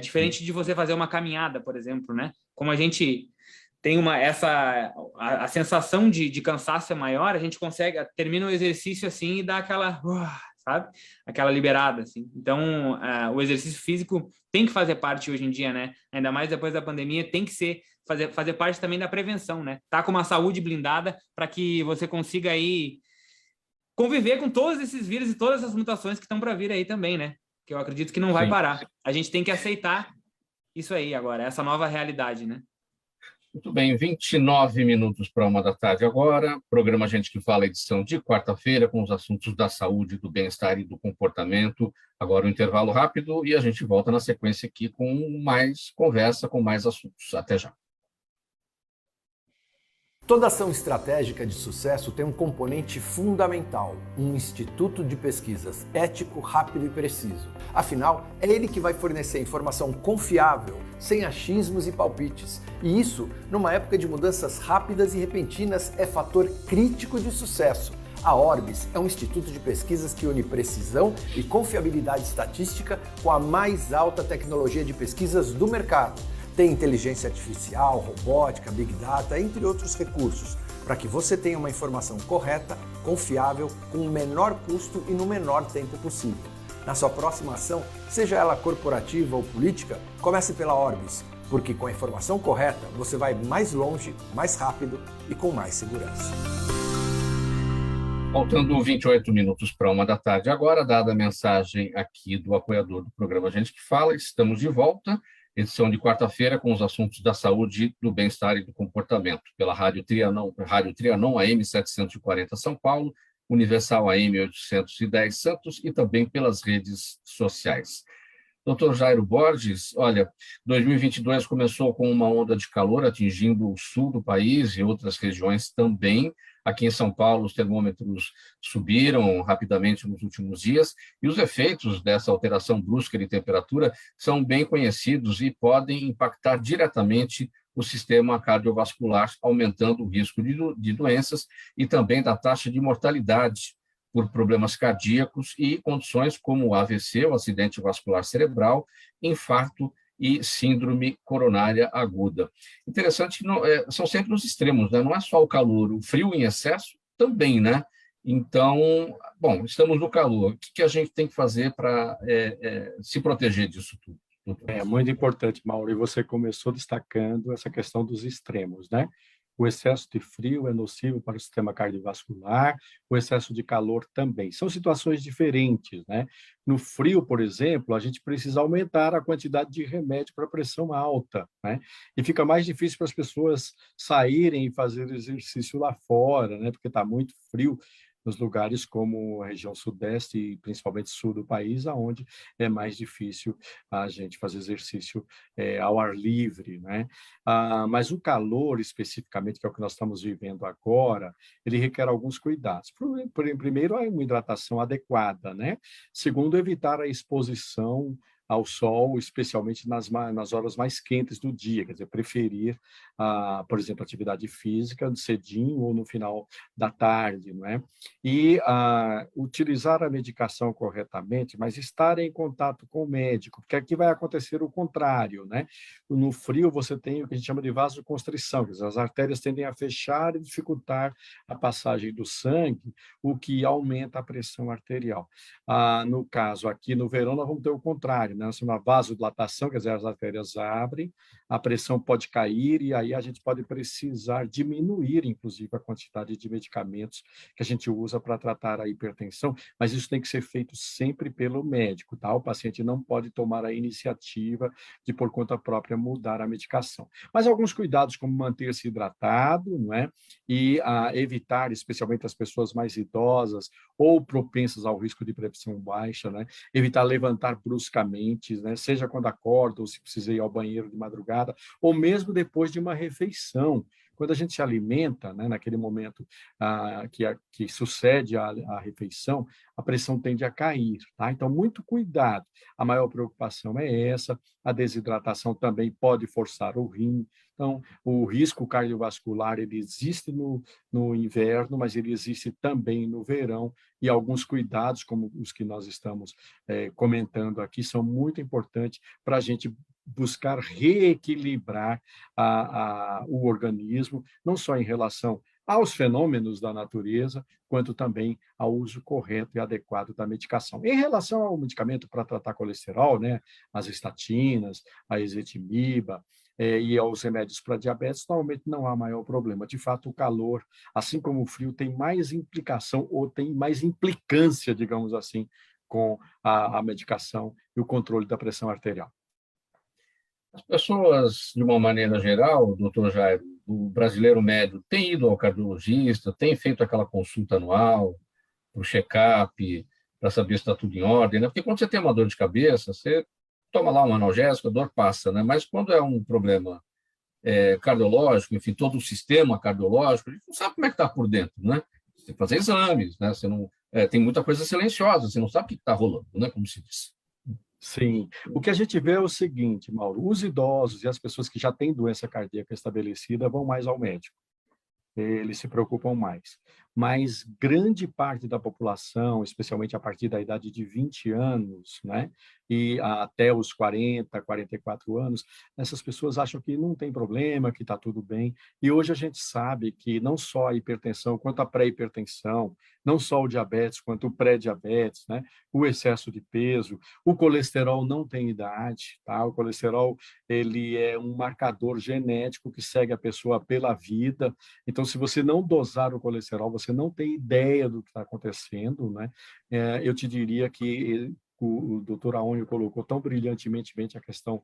Diferente de você fazer uma caminhada, por exemplo, né? Como a gente tem a sensação de cansaço é maior, a gente consegue, termina o exercício assim e dá aquela, sabe? Aquela liberada, assim. Então, o exercício físico tem que fazer parte hoje em dia, né? Ainda mais depois da pandemia, tem que fazer parte também da prevenção, né? Tá com uma saúde blindada para que você consiga aí conviver com todos esses vírus e todas essas mutações que estão para vir aí também, né? Que eu acredito que não vai parar. A gente tem que aceitar isso aí agora, essa nova realidade, né? Muito bem, 29 minutos para 1 da tarde agora. Programa Gente que Fala, edição de quarta-feira, com os assuntos da saúde, do bem-estar e do comportamento. Agora um intervalo rápido e a gente volta na sequência aqui com mais conversa, com mais assuntos. Até já. Toda ação estratégica de sucesso tem um componente fundamental, um instituto de pesquisas ético, rápido e preciso. Afinal, é ele que vai fornecer informação confiável, sem achismos e palpites. E isso, numa época de mudanças rápidas e repentinas, é fator crítico de sucesso. A Orbis é um instituto de pesquisas que une precisão e confiabilidade estatística com a mais alta tecnologia de pesquisas do mercado. Tem inteligência artificial, robótica, big data, entre outros recursos, para que você tenha uma informação correta, confiável, com o menor custo e no menor tempo possível. Na sua próxima ação, seja ela corporativa ou política, comece pela Orbis, porque com a informação correta você vai mais longe, mais rápido e com mais segurança. Faltando 28 minutos para 1 da tarde agora, dada a mensagem aqui do apoiador do programa Gente que Fala, estamos de volta. Edição de quarta-feira com os assuntos da saúde, do bem-estar e do comportamento, pela Rádio Trianon AM 740 São Paulo, Universal AM 810 Santos e também pelas redes sociais. Dr. Jairo Borges, olha, 2022 começou com uma onda de calor atingindo o sul do país e outras regiões também. Aqui em São Paulo, os termômetros subiram rapidamente nos últimos dias e os efeitos dessa alteração brusca de temperatura são bem conhecidos e podem impactar diretamente o sistema cardiovascular, aumentando o risco de doenças e também da taxa de mortalidade por problemas cardíacos e condições como o AVC, o acidente vascular cerebral, infarto e síndrome coronária aguda. Interessante que são sempre os extremos, né? Não é só o calor, o frio em excesso também, né? Então, bom, estamos no calor. O que a gente tem que fazer para se proteger disso tudo? É muito importante, Mauro, e você começou destacando essa questão dos extremos, né? O excesso de frio é nocivo para o sistema cardiovascular, o excesso de calor também. São situações diferentes, né? No frio, por exemplo, a gente precisa aumentar a quantidade de remédio para pressão alta, né? E fica mais difícil para as pessoas saírem e fazer exercício lá fora, né? Porque está muito frio nos lugares como a região sudeste e principalmente sul do país, aonde é mais difícil a gente fazer exercício ao ar livre, né? Mas o calor, especificamente, que é o que nós estamos vivendo agora, ele requer alguns cuidados. Primeiro, é uma hidratação adequada, né? Segundo, evitar a exposição ao sol, especialmente nas horas mais quentes do dia, quer dizer, preferir, por exemplo, atividade física cedinho ou no final da tarde, não é? E utilizar a medicação corretamente, mas estar em contato com o médico, porque aqui vai acontecer o contrário, né? No frio você tem o que a gente chama de vasoconstrição, quer dizer, as artérias tendem a fechar e dificultar a passagem do sangue, o que aumenta a pressão arterial. No caso, aqui no verão, nós vamos ter o contrário, né? Nós temos uma vasodilatação, quer dizer, as artérias abrem, a pressão pode cair e aí a gente pode precisar diminuir, inclusive, a quantidade de medicamentos que a gente usa para tratar a hipertensão, mas isso tem que ser feito sempre pelo médico, tá? O paciente não pode tomar a iniciativa de, por conta própria, mudar a medicação. Mas alguns cuidados, como manter-se hidratado, não é? E evitar, especialmente as pessoas mais idosas ou propensas ao risco de pressão baixa, né? Evitar levantar bruscamente, né? Seja quando acorda ou se precisa ir ao banheiro de madrugada, ou mesmo depois de uma refeição. Quando a gente se alimenta, né, naquele momento que sucede à refeição, a pressão tende a cair, tá? Então, muito cuidado. A maior preocupação é essa. A desidratação também pode forçar o rim. Então, o risco cardiovascular ele existe no inverno, mas ele existe também no verão, e alguns cuidados, como os que nós estamos comentando aqui, são muito importantes para a gente buscar reequilibrar o organismo, não só em relação aos fenômenos da natureza, quanto também ao uso correto e adequado da medicação. Em relação ao medicamento para tratar colesterol, né, as estatinas, a ezetimiba, e aos remédios para diabetes, normalmente não há maior problema. De fato, o calor, assim como o frio, tem mais implicação ou tem mais implicância, digamos assim, com a medicação e o controle da pressão arterial. As pessoas, de uma maneira geral, doutor Jairo, o brasileiro médio, tem ido ao cardiologista, tem feito aquela consulta anual, para o check-up, para saber se está tudo em ordem, né? Porque quando você tem uma dor de cabeça, você toma lá um analgésico, a dor passa, né? Mas quando é um problema cardiológico, enfim, todo o sistema cardiológico, a gente não sabe como é que está por dentro, né? Você tem que fazer exames, né? Você não, tem muita coisa silenciosa, você não sabe o que está rolando, né? Como se diz. Sim. O que a gente vê é o seguinte, Mauro, os idosos e as pessoas que já têm doença cardíaca estabelecida vão mais ao médico. Eles se preocupam mais. Mas grande parte da população, especialmente a partir da idade de 20 anos, né, e até os 40, 44 anos, essas pessoas acham que não tem problema, que está tudo bem. E hoje a gente sabe que não só a hipertensão, quanto a pré-hipertensão, não só o diabetes, quanto o pré-diabetes, né, o excesso de peso, o colesterol não tem idade, tá? O colesterol, ele é um marcador genético que segue a pessoa pela vida. Então, se você não dosar o colesterol, você não tem ideia do que está acontecendo, né? Eu te diria que o doutor Aônio colocou tão brilhantemente a questão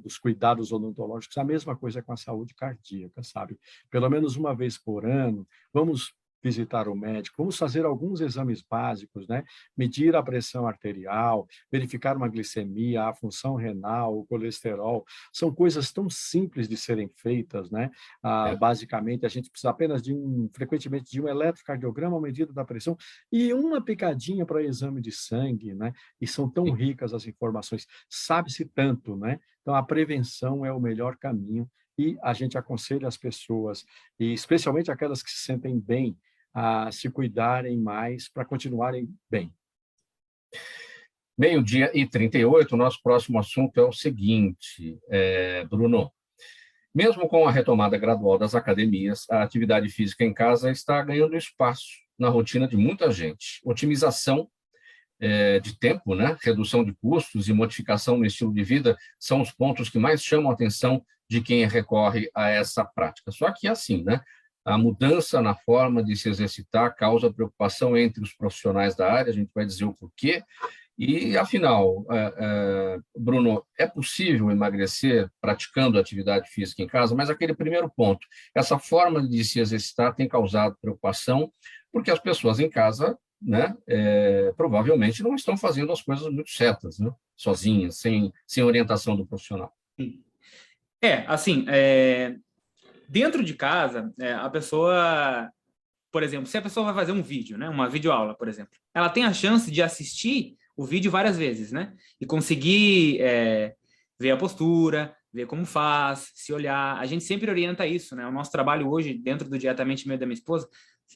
dos cuidados odontológicos, a mesma coisa com a saúde cardíaca, sabe? Pelo menos uma vez por ano, vamos visitar o médico, vamos fazer alguns exames básicos, né? Medir a pressão arterial, verificar uma glicemia, a função renal, o colesterol, são coisas tão simples de serem feitas, né? Basicamente, a gente precisa apenas frequentemente de um eletrocardiograma, uma medida da pressão e uma picadinha para exame de sangue, né? E são tão ricas as informações, sabe-se tanto, né? Então, a prevenção é o melhor caminho e a gente aconselha as pessoas, e especialmente aquelas que se sentem bem, a se cuidarem mais para continuarem bem. 12h38, o nosso próximo assunto é o seguinte, Bruno. Mesmo com a retomada gradual das academias, a atividade física em casa está ganhando espaço na rotina de muita gente. Otimização de tempo, né? Redução de custos e modificação no estilo de vida são os pontos que mais chamam a atenção de quem recorre a essa prática. Só que assim, né? A mudança na forma de se exercitar causa preocupação entre os profissionais da área, a gente vai dizer o porquê. E, afinal, Bruno, é possível emagrecer praticando atividade física em casa? Mas aquele primeiro ponto, essa forma de se exercitar tem causado preocupação, porque as pessoas em casa, né, provavelmente não estão fazendo as coisas muito certas, né, sozinhas, sem orientação do profissional. Assim, dentro de casa, a pessoa, por exemplo, se a pessoa vai fazer um vídeo, né, uma videoaula, por exemplo, ela tem a chance de assistir o vídeo várias vezes, né? E conseguir ver a postura, ver como faz, se olhar. A gente sempre orienta isso, né? O nosso trabalho hoje, dentro do Diretamente Meio da minha esposa,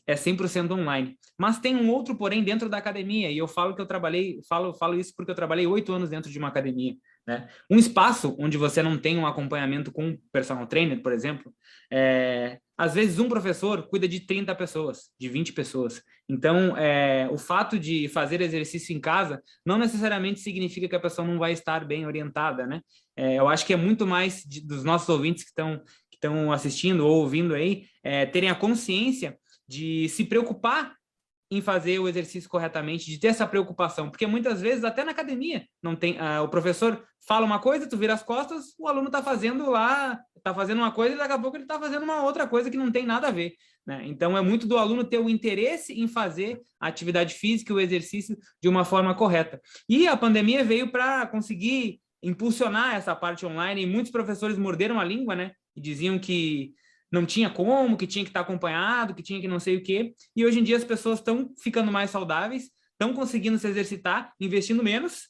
é 100% online. Mas tem um outro, porém, dentro da academia, e eu falo que eu trabalhei, falo isso porque eu trabalhei 8 anos dentro de uma academia, né? Um espaço onde você não tem um acompanhamento com um personal trainer, por exemplo, às vezes um professor cuida de 30 pessoas, de 20 pessoas. Então, o fato de fazer exercício em casa não necessariamente significa que a pessoa não vai estar bem orientada, né? Eu acho que é muito mais dos nossos ouvintes que estão assistindo ou ouvindo aí, terem a consciência de se preocupar em fazer o exercício corretamente, de ter essa preocupação, porque muitas vezes até na academia não tem, o professor fala uma coisa, tu vira as costas, o aluno está fazendo uma coisa e daqui a pouco ele está fazendo uma outra coisa que não tem nada a ver, né? Então é muito do aluno ter o interesse em fazer a atividade física, o exercício de uma forma correta. E a pandemia veio para conseguir impulsionar essa parte online, e muitos professores morderam a língua, né? E diziam que não tinha como, que tinha que estar acompanhado, que tinha que não sei o quê. E hoje em dia as pessoas estão ficando mais saudáveis, estão conseguindo se exercitar, investindo menos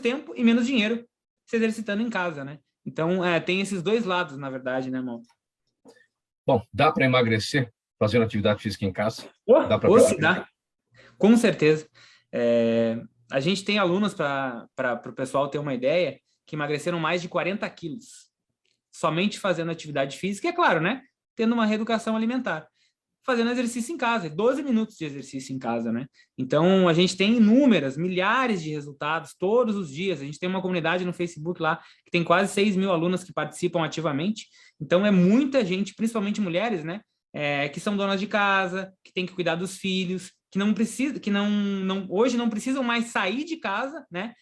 tempo e menos dinheiro se exercitando em casa, né? Então, tem esses dois lados, na verdade, né, irmão? Bom, dá para emagrecer fazendo atividade física em casa? Dá para dá. Com certeza. A gente tem alunos, para o pessoal ter uma ideia, que emagreceram mais de 40 quilos, somente fazendo atividade física, e é claro, né? Tendo uma reeducação alimentar, fazendo exercício em casa, 12 minutos de exercício em casa, né? Então, a gente tem milhares de resultados todos os dias. A gente tem uma comunidade no Facebook lá que tem quase 6.000 alunas que participam ativamente. Então, é muita gente, principalmente mulheres, né? Que são donas de casa, que tem que cuidar dos filhos, que não precisa, hoje não precisam mais sair de casa, né?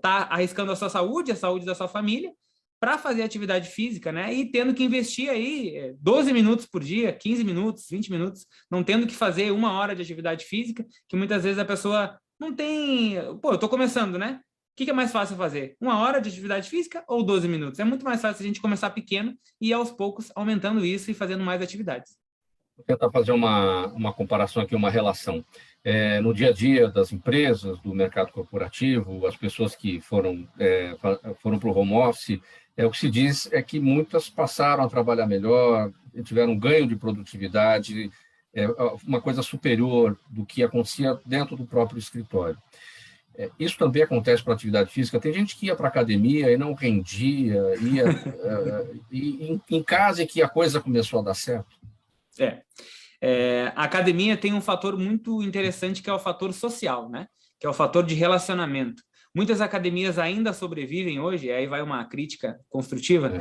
Tá arriscando a sua saúde, a saúde da sua família, para fazer atividade física, né? E tendo que investir aí 12 minutos por dia, 15 minutos, 20 minutos, não tendo que fazer 1 hora de atividade física, que muitas vezes a pessoa não tem... Pô, eu tô começando, né? O que é mais fácil fazer? 1 hora de atividade física ou 12 minutos? É muito mais fácil a gente começar pequeno e aos poucos aumentando isso e fazendo mais atividades. Vou tentar fazer uma comparação aqui, uma relação. No dia a dia das empresas, do mercado corporativo, as pessoas que foram para o home office, o que se diz é que muitas passaram a trabalhar melhor, tiveram um ganho de produtividade, uma coisa superior do que acontecia dentro do próprio escritório. Isso também acontece para a atividade física. Tem gente que ia para a academia e não rendia, em casa é que a coisa começou a dar certo. A academia tem um fator muito interessante, que é o fator social, né? Que é o fator de relacionamento. Muitas academias ainda sobrevivem hoje, aí vai uma crítica construtiva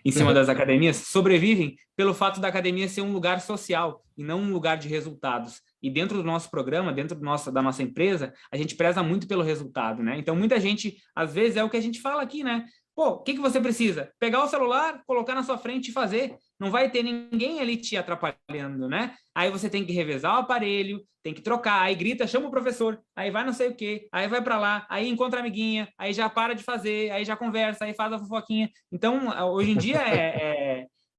em cima das academias, sobrevivem pelo fato da academia ser um lugar social e não um lugar de resultados. E dentro do nosso programa, dentro da nossa empresa, a gente preza muito pelo resultado, né? Então, muita gente, às vezes, é o que a gente fala aqui, né? Pô, o que você precisa? Pegar o celular, colocar na sua frente e fazer. Não vai ter ninguém ali te atrapalhando, né? Aí você tem que revezar o aparelho, tem que trocar, aí grita, chama o professor, aí vai não sei o quê, aí vai para lá, aí encontra a amiguinha, aí já para de fazer, aí já conversa, aí faz a fofoquinha. Então, hoje em dia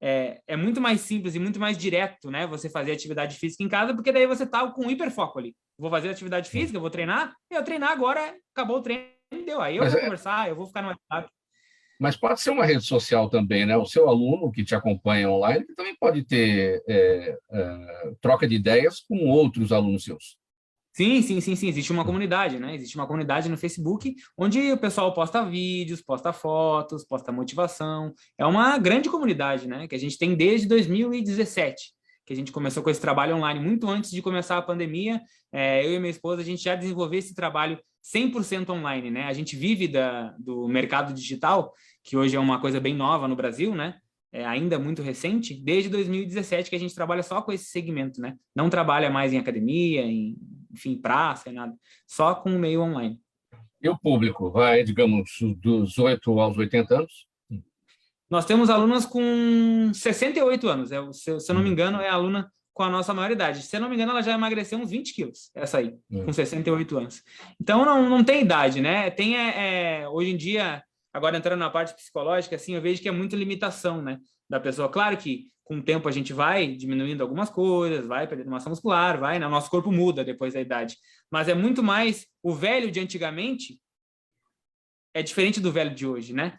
é muito mais simples e muito mais direto, né? Você fazer atividade física em casa, porque daí você tá com hiperfoco ali. Vou fazer atividade física, vou treinar, eu treinar agora, acabou o treino, deu. Aí eu vou conversar, eu vou ficar no WhatsApp. Mas pode ser uma rede social também, né? O seu aluno que te acompanha online também pode ter troca de ideias com outros alunos seus. Sim. Existe uma comunidade, né? Existe uma comunidade no Facebook onde o pessoal posta vídeos, posta fotos, posta motivação. É uma grande comunidade, né? Que a gente tem desde 2017, que a gente começou com esse trabalho online muito antes de começar a pandemia. Eu e minha esposa, a gente já desenvolveu esse trabalho 100% online, né? A gente vive do mercado digital, que hoje é uma coisa bem nova no Brasil, né? Ainda muito recente, desde 2017 que a gente trabalha só com esse segmento, né? Não trabalha mais em academia, enfim, praça, nada, só com o meio online. E o público vai, digamos, dos 8 aos 80 anos? Nós temos alunas com 68 anos, se eu não me engano, é a aluna com a nossa maioridade. Se eu não me engano, ela já emagreceu uns 20 quilos, essa aí, com 68 anos. Então, não tem idade, né? Hoje em dia, Agora, entrando na parte psicológica, assim, eu vejo que é muito limitação, né, da pessoa. Claro que com o tempo a gente vai diminuindo algumas coisas, vai perdendo massa muscular, vai, né? O nosso corpo muda depois da idade. Mas é muito mais o velho de antigamente é diferente do velho de hoje, né?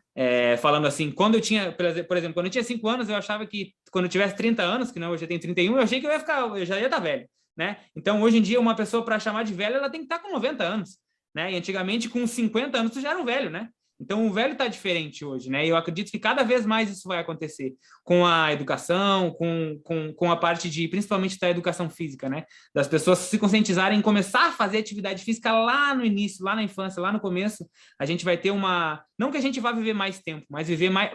Falando assim, quando eu tinha, por exemplo, quando eu tinha 5 anos, eu achava que quando eu tivesse 30 anos, que não, hoje eu tenho 31, eu achei que eu já ia estar velho, né? Então, hoje em dia, uma pessoa para chamar de velho, ela tem que estar com 90 anos, né? E antigamente, com 50 anos, tu já era um velho, né? Então, o velho está diferente hoje, né? E eu acredito que cada vez mais isso vai acontecer com a educação, com a parte de, principalmente da educação física, né? Das pessoas se conscientizarem em começar a fazer atividade física lá no início, lá na infância, lá no começo. A gente vai ter uma... Não que a gente vá viver mais tempo, mas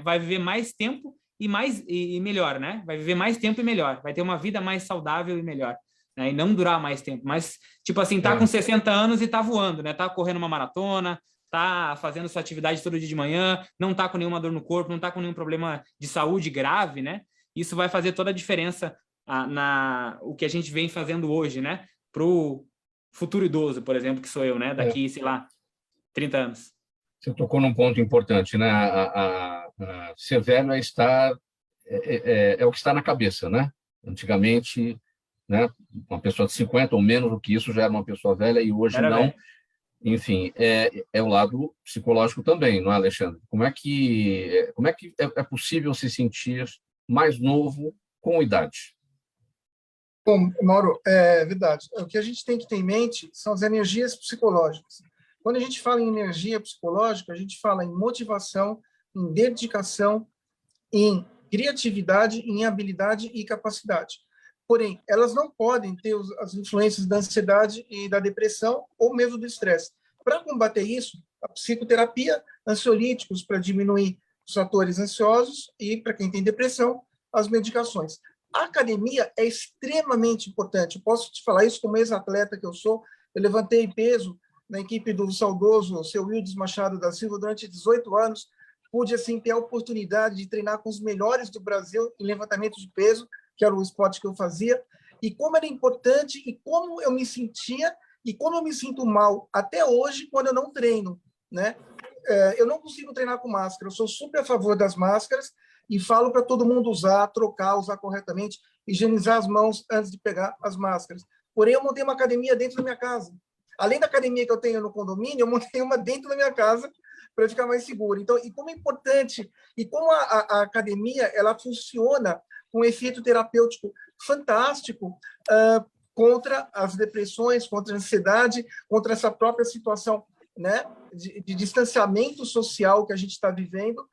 vai viver mais tempo e melhor, né? Vai viver mais tempo e melhor. Vai ter uma vida mais saudável e melhor. Né? E não durar mais tempo. Mas, tipo assim, tá com 60 anos e tá voando, né? Tá correndo uma maratona, tá fazendo sua atividade todo dia de manhã, não tá com nenhuma dor no corpo, não tá com nenhum problema de saúde grave, né? Isso vai fazer toda a diferença o que a gente vem fazendo hoje, né? Pro futuro idoso, por exemplo, que sou eu, né? Daqui, sei lá, 30 anos. Você tocou num ponto importante, né? Ser velho é estar... É o que está na cabeça, né? Antigamente, né? Uma pessoa de 50 ou menos do que isso já era uma pessoa velha e hoje Era não... velho. Enfim, é o lado psicológico também, não é, Alexandre? Como é que é possível se sentir mais novo com idade? Bom, Mauro, é verdade. O que a gente tem que ter em mente são as energias psicológicas. Quando a gente fala em energia psicológica, a gente fala em motivação, em dedicação, em criatividade, em habilidade e capacidade. Porém, elas não podem ter as influências da ansiedade e da depressão ou mesmo do estresse. Para combater isso, a psicoterapia, ansiolíticos para diminuir os fatores ansiosos e, para quem tem depressão, as medicações. A academia é extremamente importante. Eu posso te falar isso como ex-atleta que eu sou. Eu levantei peso na equipe do saudoso seu Wildes Machado da Silva durante 18 anos. Pude, assim, ter a oportunidade de treinar com os melhores do Brasil em levantamento de peso, que era o esporte que eu fazia, e como era importante, e como eu me sentia, e como eu me sinto mal até hoje quando eu não treino, né? Eu não consigo treinar com máscara, eu sou super a favor das máscaras, e falo para todo mundo usar corretamente, higienizar as mãos antes de pegar as máscaras. Porém, eu montei uma academia dentro da minha casa. Além da academia que eu tenho no condomínio, eu montei uma dentro da minha casa, para ficar mais seguro. Então, e como é importante, e como a academia ela funciona com um efeito terapêutico fantástico contra as depressões, contra a ansiedade, contra essa própria situação, né, de distanciamento social que a gente está vivendo.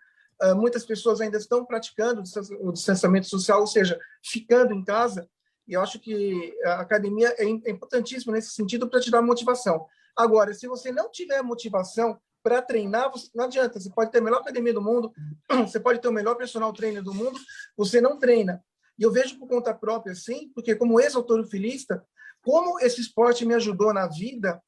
Muitas pessoas ainda estão praticando o distanciamento social, ou seja, ficando em casa, e eu acho que a academia é importantíssima nesse sentido para te dar motivação. Agora, se você não tiver motivação para treinar, não adianta. Você pode ter a melhor academia do mundo, você pode ter o melhor personal trainer do mundo, você não treina. E eu vejo por conta própria, assim, porque como ex-halterofilista, como esse esporte me ajudou na vida,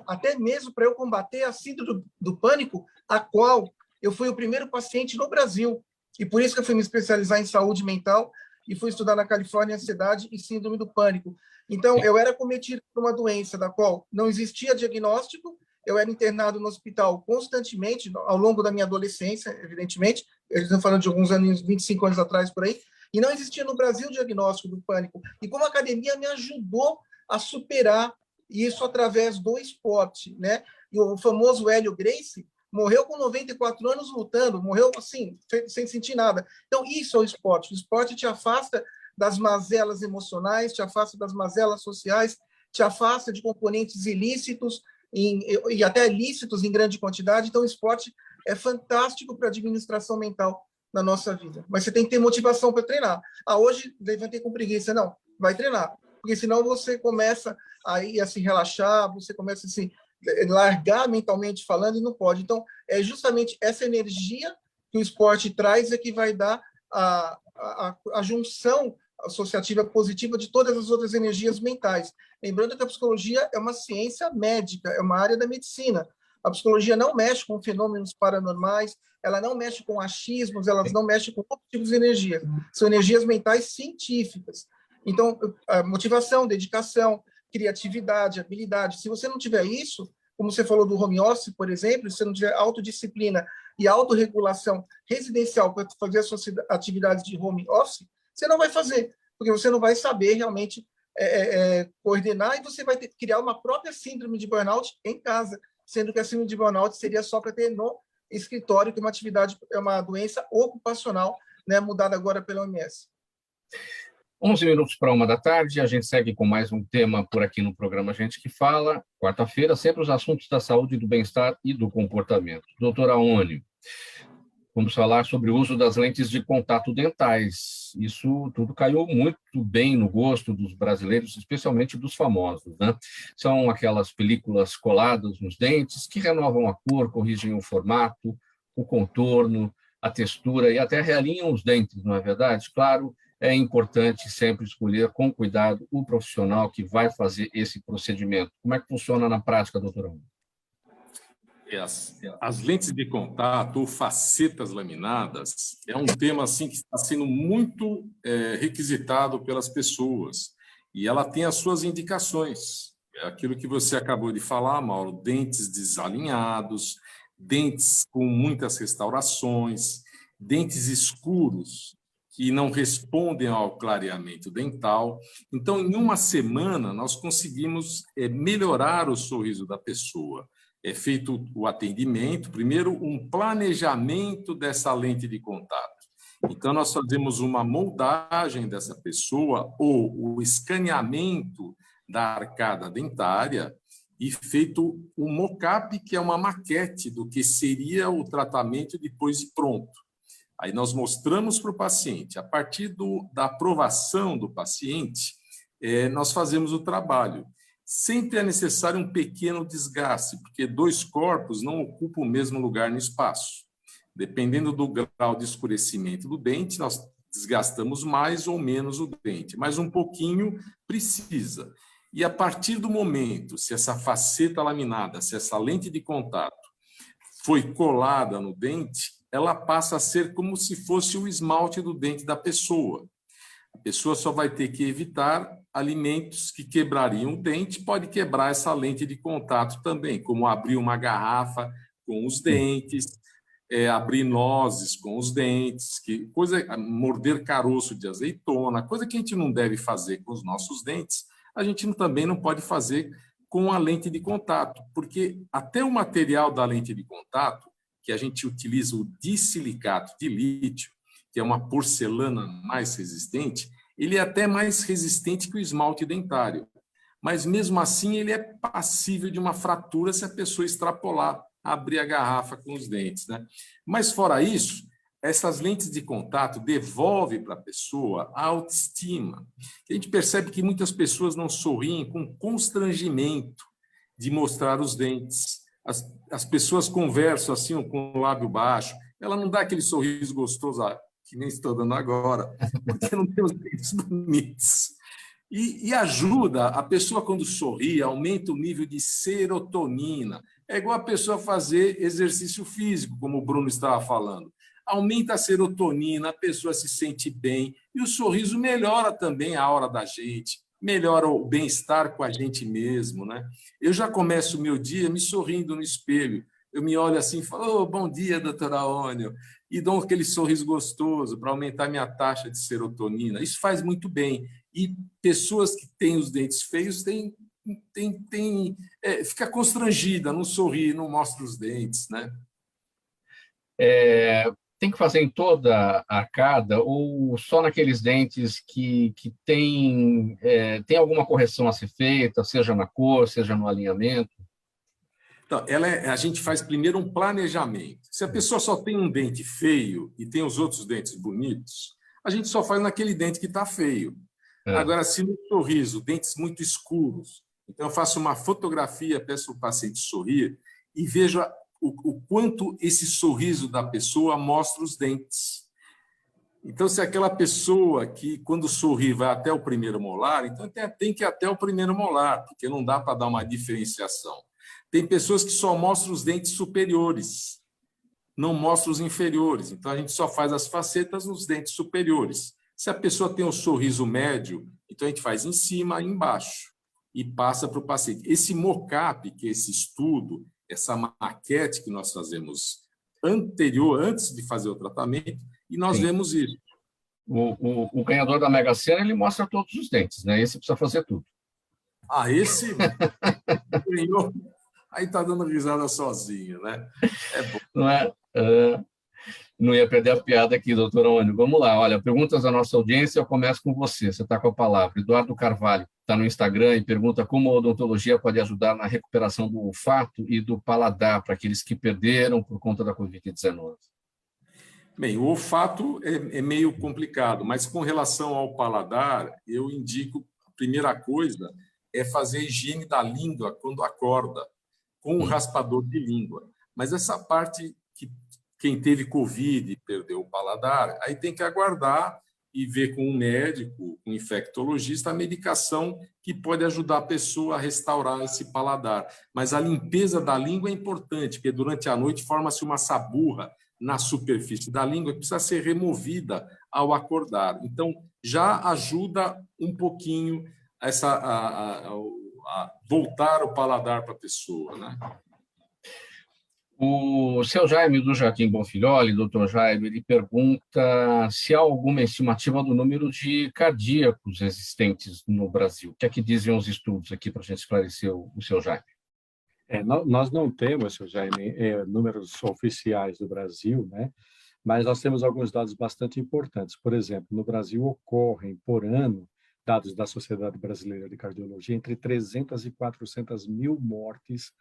até mesmo para eu combater a síndrome do pânico, a qual eu fui o primeiro paciente no Brasil. E por isso que eu fui me especializar em saúde mental e fui estudar na Califórnia ansiedade e síndrome do pânico. Então, eu era cometido por uma doença da qual não existia diagnóstico. Eu era internado no hospital constantemente, ao longo da minha adolescência, evidentemente. Eles estão falando de alguns anos, 25 anos atrás, por aí. E não existia no Brasil o diagnóstico do pânico. E como a academia me ajudou a superar isso através do esporte, né? E o famoso Hélio Gracie morreu com 94 anos lutando, morreu assim, sem sentir nada. Então, isso é o esporte. O esporte te afasta das mazelas emocionais, te afasta das mazelas sociais, te afasta de componentes ilícitos, e até lícitos em grande quantidade. Então, o esporte é fantástico para a administração mental na nossa vida. Mas você tem que ter motivação para treinar. Hoje, levantei com preguiça. Não, vai treinar. Porque senão você começa a se relaxar, você começa a se largar mentalmente falando e não pode. Então, é justamente essa energia que o esporte traz é que vai dar a junção associativa positiva de todas as outras energias mentais. Lembrando que a psicologia é uma ciência médica, é uma área da medicina. A psicologia não mexe com fenômenos paranormais, ela não mexe com achismos, ela não mexe com outros tipos de energia. São energias mentais científicas. Então, a motivação, dedicação, criatividade, habilidade. Se você não tiver isso, como você falou do home office, por exemplo, se você não tiver autodisciplina e autorregulação residencial para fazer as suas atividades de home office, você não vai fazer, porque você não vai saber realmente coordenar e você vai criar uma própria síndrome de burnout em casa, sendo que a síndrome de burnout seria só para ter no escritório, que é uma atividade, é uma doença ocupacional, né, mudada agora pela OMS. 11 minutos para 1 da tarde, a gente segue com mais um tema por aqui no programa Gente que Fala. Quarta-feira, sempre os assuntos da saúde, do bem-estar e do comportamento. Doutora Aônio, vamos falar sobre o uso das lentes de contato dentais. Isso tudo caiu muito bem no gosto dos brasileiros, especialmente dos famosos, né? São aquelas películas coladas nos dentes que renovam a cor, corrigem o formato, o contorno, a textura e até realinham os dentes, não é verdade? Claro, é importante sempre escolher com cuidado o profissional que vai fazer esse procedimento. Como é que funciona na prática, doutora? As lentes de contato ou facetas laminadas é um tema assim que está sendo muito requisitado pelas pessoas e ela tem as suas indicações. É aquilo que você acabou de falar, Mauro, dentes desalinhados, dentes com muitas restaurações, dentes escuros que não respondem ao clareamento dental. Então, em uma semana, nós conseguimos melhorar o sorriso da pessoa. É feito o atendimento, primeiro um planejamento dessa lente de contato. Então, nós fazemos uma moldagem dessa pessoa ou o escaneamento da arcada dentária e feito um mock-up, que é uma maquete do que seria o tratamento depois de pronto. Aí nós mostramos para o paciente. A partir da aprovação do paciente, nós fazemos o trabalho. Sempre é necessário um pequeno desgaste, porque 2 corpos não ocupam o mesmo lugar no espaço. Dependendo do grau de escurecimento do dente, nós desgastamos mais ou menos o dente, mas um pouquinho precisa. E a partir do momento, se essa faceta laminada, se essa lente de contato foi colada no dente, ela passa a ser como se fosse o esmalte do dente da pessoa. A pessoa só vai ter que evitar alimentos que quebrariam o dente, pode quebrar essa lente de contato também, como abrir uma garrafa com os dentes, abrir nozes com os dentes, morder caroço de azeitona, coisa que a gente não deve fazer com os nossos dentes, a gente também não pode fazer com a lente de contato, porque até o material da lente de contato, que a gente utiliza o disilicato de lítio, que é uma porcelana mais resistente, ele é até mais resistente que o esmalte dentário. Mas, mesmo assim, ele é passível de uma fratura se a pessoa extrapolar, abrir a garrafa com os dentes, né? Mas, fora isso, essas lentes de contato devolvem para a pessoa a autoestima. A gente percebe que muitas pessoas não sorriem com constrangimento de mostrar os dentes. As pessoas conversam assim com o lábio baixo, ela não dá aquele sorriso gostoso que nem estou dando agora, porque não tem os dentes bonitos. E ajuda, a pessoa quando sorri, aumenta o nível de serotonina. É igual a pessoa fazer exercício físico, como o Bruno estava falando. Aumenta a serotonina, a pessoa se sente bem, e o sorriso melhora também a aura da gente, melhora o bem-estar com a gente mesmo, né? Eu já começo o meu dia me sorrindo no espelho. Eu me olho assim e falo, bom dia, doutora Aônio, e dou aquele sorriso gostoso para aumentar minha taxa de serotonina. Isso faz muito bem. E pessoas que têm os dentes feios fica constrangida, não sorri, não mostra os dentes, né? Tem que fazer em toda a arcada ou só naqueles dentes que tem alguma correção a ser feita, seja na cor, seja no alinhamento? Então, a gente faz primeiro um planejamento. Se a pessoa só tem um dente feio e tem os outros dentes bonitos, a gente só faz naquele dente que está feio. Agora, se no sorriso, dentes muito escuros, então eu faço uma fotografia, peço ao paciente sorrir e vejo o quanto esse sorriso da pessoa mostra os dentes. Então, se aquela pessoa que, quando sorri, vai até o primeiro molar, então tem que ir até o primeiro molar, porque não dá para dar uma diferenciação. Tem pessoas que só mostram os dentes superiores, não mostram os inferiores. Então, a gente só faz as facetas nos dentes superiores. Se a pessoa tem um sorriso médio, então a gente faz em cima e embaixo. e passa para o paciente. Esse mock-up, que é esse estudo, essa maquete que nós fazemos antes de fazer o tratamento, e nós Sim. vemos isso. O ganhador da Mega Sena, ele mostra todos os dentes, né? Esse precisa fazer tudo. Esse ganhou, aí está dando risada sozinho, né? É bom. Não é? Não ia perder a piada aqui, doutor Aônio. Vamos lá, olha, perguntas da nossa audiência, eu começo com você está com a palavra. Eduardo Carvalho está no Instagram e pergunta como a odontologia pode ajudar na recuperação do olfato e do paladar para aqueles que perderam por conta da Covid-19. Bem, o olfato é meio complicado, mas com relação ao paladar, eu indico, a primeira coisa é fazer a higiene da língua quando acorda, com o raspador de língua. Mas essa parte que quem teve Covid e perdeu o paladar, aí tem que aguardar e ver com um médico, um infectologista, a medicação que pode ajudar a pessoa a restaurar esse paladar. Mas a limpeza da língua é importante, porque durante a noite forma-se uma saburra na superfície da língua que precisa ser removida ao acordar. Então, já ajuda um pouquinho a voltar o paladar para a pessoa, né? O seu Jaime do Jardim Bonfilholi, doutor Jaime, ele pergunta se há alguma estimativa do número de cardíacos existentes no Brasil. O que é que dizem os estudos aqui para a gente esclarecer o seu Jaime? Nós não temos, seu Jaime, números oficiais do Brasil, né? Mas nós temos alguns dados bastante importantes. Por exemplo, no Brasil ocorrem por ano, dados da Sociedade Brasileira de Cardiologia, entre 300 e 400 mil mortes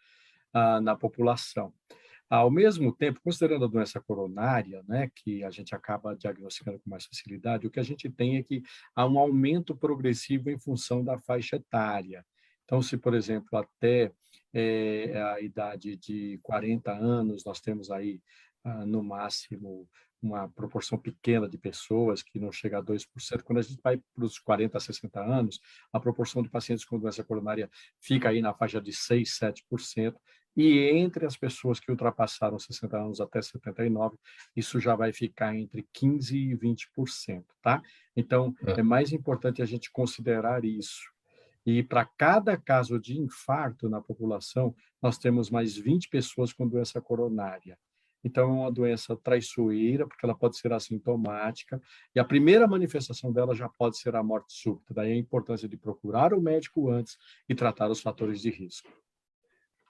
na população. Ao mesmo tempo, considerando a doença coronária, né, que a gente acaba diagnosticando com mais facilidade, o que a gente tem é que há um aumento progressivo em função da faixa etária. Então, se, por exemplo, até a idade de 40 anos, nós temos aí, no máximo, uma proporção pequena de pessoas, que não chega a 2%. Quando a gente vai para os 40 a 60 anos, a proporção de pacientes com doença coronária fica aí na faixa de 6, 7%. E entre as pessoas que ultrapassaram 60 anos até 79, isso já vai ficar entre 15% e 20%, tá? Então, é mais importante a gente considerar isso. E para cada caso de infarto na população, nós temos mais 20 pessoas com doença coronária. Então, é uma doença traiçoeira, porque ela pode ser assintomática, e a primeira manifestação dela já pode ser a morte súbita. Daí a importância de procurar o médico antes e tratar os fatores de risco.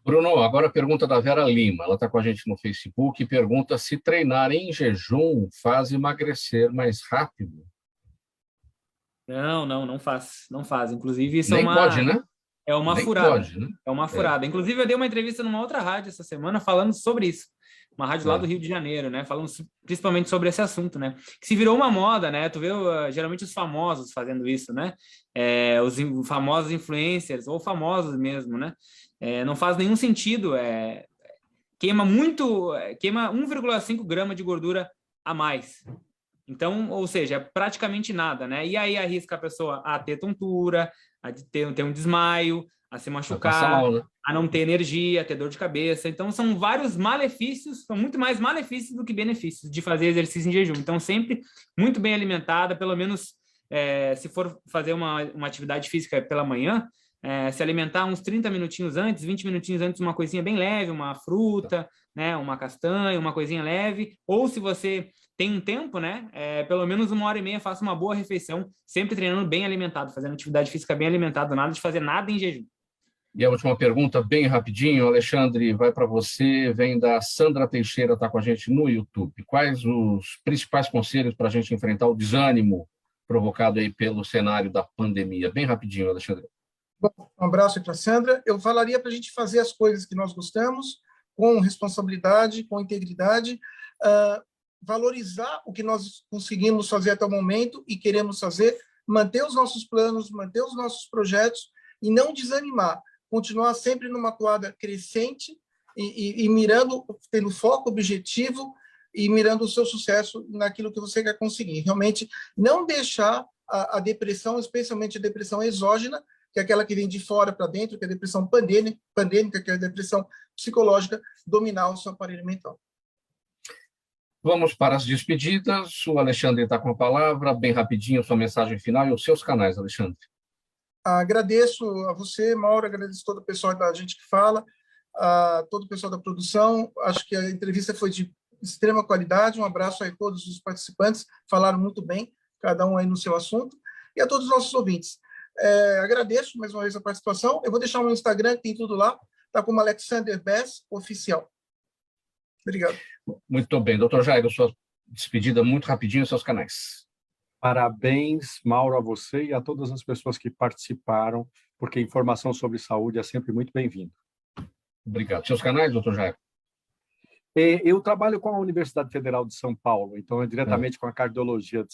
Bruno, agora a pergunta da Vera Lima. Ela está com a gente no Facebook e pergunta se treinar em jejum faz emagrecer mais rápido. Não faz. Não faz. Inclusive, isso Nem pode, né? É uma Nem furada. Pode, né? É uma furada. Inclusive, eu dei uma entrevista numa outra rádio essa semana falando sobre isso. Uma rádio lá do Rio de Janeiro, né? Falando principalmente sobre esse assunto, né? Que se virou uma moda, né? Tu vê geralmente os famosos fazendo isso, né? Os famosos influencers, ou famosos mesmo, né? Não faz nenhum sentido. Queima 1,5 grama de gordura a mais. Então, ou seja, é praticamente nada, né? E aí arrisca a pessoa a ter tontura, a ter um desmaio, a se machucar, mal, né? a não ter energia, a ter dor de cabeça. Então, são vários malefícios, são muito mais malefícios do que benefícios de fazer exercício em jejum. Então, sempre muito bem alimentada, pelo menos se for fazer uma atividade física pela manhã, se alimentar uns 30 minutinhos antes, 20 minutinhos antes, uma coisinha bem leve, uma fruta, né, uma castanha, uma coisinha leve, ou se você tem um tempo, né, pelo menos 1h30, faça uma boa refeição, sempre treinando bem alimentado, fazendo atividade física bem alimentado, nada de fazer nada em jejum. E a última pergunta, bem rapidinho, Alexandre, vai para você, vem da Sandra Teixeira, está com a gente no YouTube. Quais os principais conselhos para a gente enfrentar o desânimo provocado aí pelo cenário da pandemia? Bem rapidinho, Alexandre. Bom, um abraço para a Sandra. Eu falaria para a gente fazer as coisas que nós gostamos, com responsabilidade, com integridade, valorizar o que nós conseguimos fazer até o momento e queremos fazer, manter os nossos planos, manter os nossos projetos e não desanimar. Continuar sempre numa toada crescente e mirando, tendo foco, objetivo e mirando o seu sucesso naquilo que você quer conseguir. Realmente não deixar a depressão, especialmente a depressão exógena, que é aquela que vem de fora para dentro, que é a depressão pandêmica, que é a depressão psicológica, dominar o seu aparelho mental. Vamos para as despedidas. O Alexandre está com a palavra. Bem rapidinho, sua mensagem final e os seus canais, Alexandre. Agradeço a você, Mauro, agradeço todo o pessoal da Gente que Fala, a todo o pessoal da produção. Acho que a entrevista foi de extrema qualidade. Um abraço aí a todos os participantes, falaram muito bem, cada um aí no seu assunto, e a todos os nossos ouvintes. Agradeço mais uma vez a participação. Eu vou deixar o meu Instagram, que tem tudo lá, está como Alexander Bess Oficial. Obrigado. Muito bem. Doutor Jairo, sua despedida muito rapidinho, seus canais. Parabéns, Mauro, a você e a todas as pessoas que participaram, porque informação sobre saúde é sempre muito bem-vinda. Obrigado. Seus canais, doutor Jairo? Eu trabalho com a Universidade Federal de São Paulo, então é diretamente com a cardiologia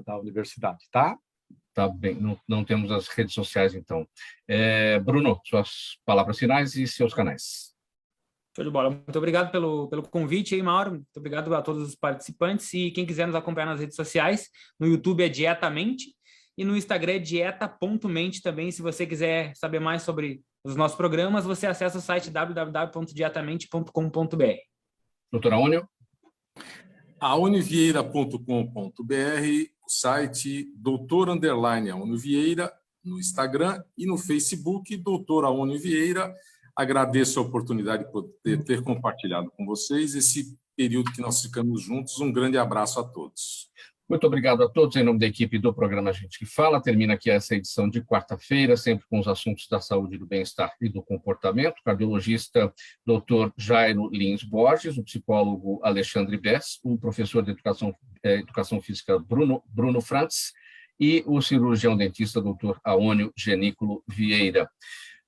da universidade, tá? Tá bem, não temos as redes sociais, então. Bruno, suas palavras finais e seus canais. Show de bola. Muito obrigado pelo convite aí, Mauro. Muito obrigado a todos os participantes. E quem quiser nos acompanhar nas redes sociais, no YouTube é Dietamente e no Instagram é dieta.mente também. Se você quiser saber mais sobre os nossos programas, você acessa o site www.dietamente.com.br. Doutora Aônio? aonivieira.com.br, o site doutor_Aônio Vieira, no Instagram e no Facebook, doutor Aônio Vieira. Agradeço a oportunidade de poder ter compartilhado com vocês esse período que nós ficamos juntos. Um grande abraço a todos. Muito obrigado a todos. Em nome da equipe do programa Gente que Fala, termina aqui essa edição de quarta-feira, sempre com os assuntos da saúde, do bem-estar e do comportamento. O cardiologista Dr. Jairo Lins Borges, o psicólogo Alexandre Bess, o professor de educação física Bruno Frantz e o cirurgião dentista Dr. Aônio Genícolo Vieira.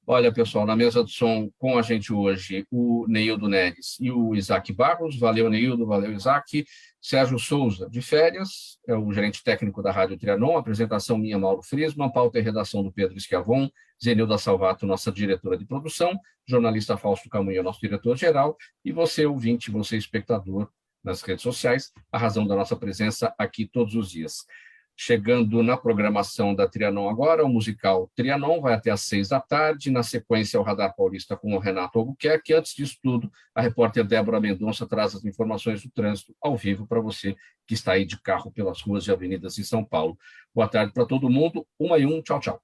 Olha, pessoal, na mesa de som com a gente hoje, o Neildo Neres e o Isaac Barros. Valeu, Neildo, valeu, Isaac. Sérgio Souza, de férias, é o gerente técnico da Rádio Trianon. Apresentação minha, Mauro Frisman. Pauta e redação do Pedro Schiavon. Zenilda Salvato, nossa diretora de produção. Jornalista Fausto Camunha, nosso diretor-geral. E você, ouvinte, você, espectador, nas redes sociais, a razão da nossa presença aqui todos os dias. Chegando na programação da Trianon agora, o musical Trianon vai até às 18h. Na sequência, o Radar Paulista com o Renato Albuquerque. Antes disso tudo, a repórter Débora Mendonça traz as informações do trânsito ao vivo para você que está aí de carro pelas ruas e avenidas em São Paulo. Boa tarde para todo mundo. 1 e 1. Tchau, tchau.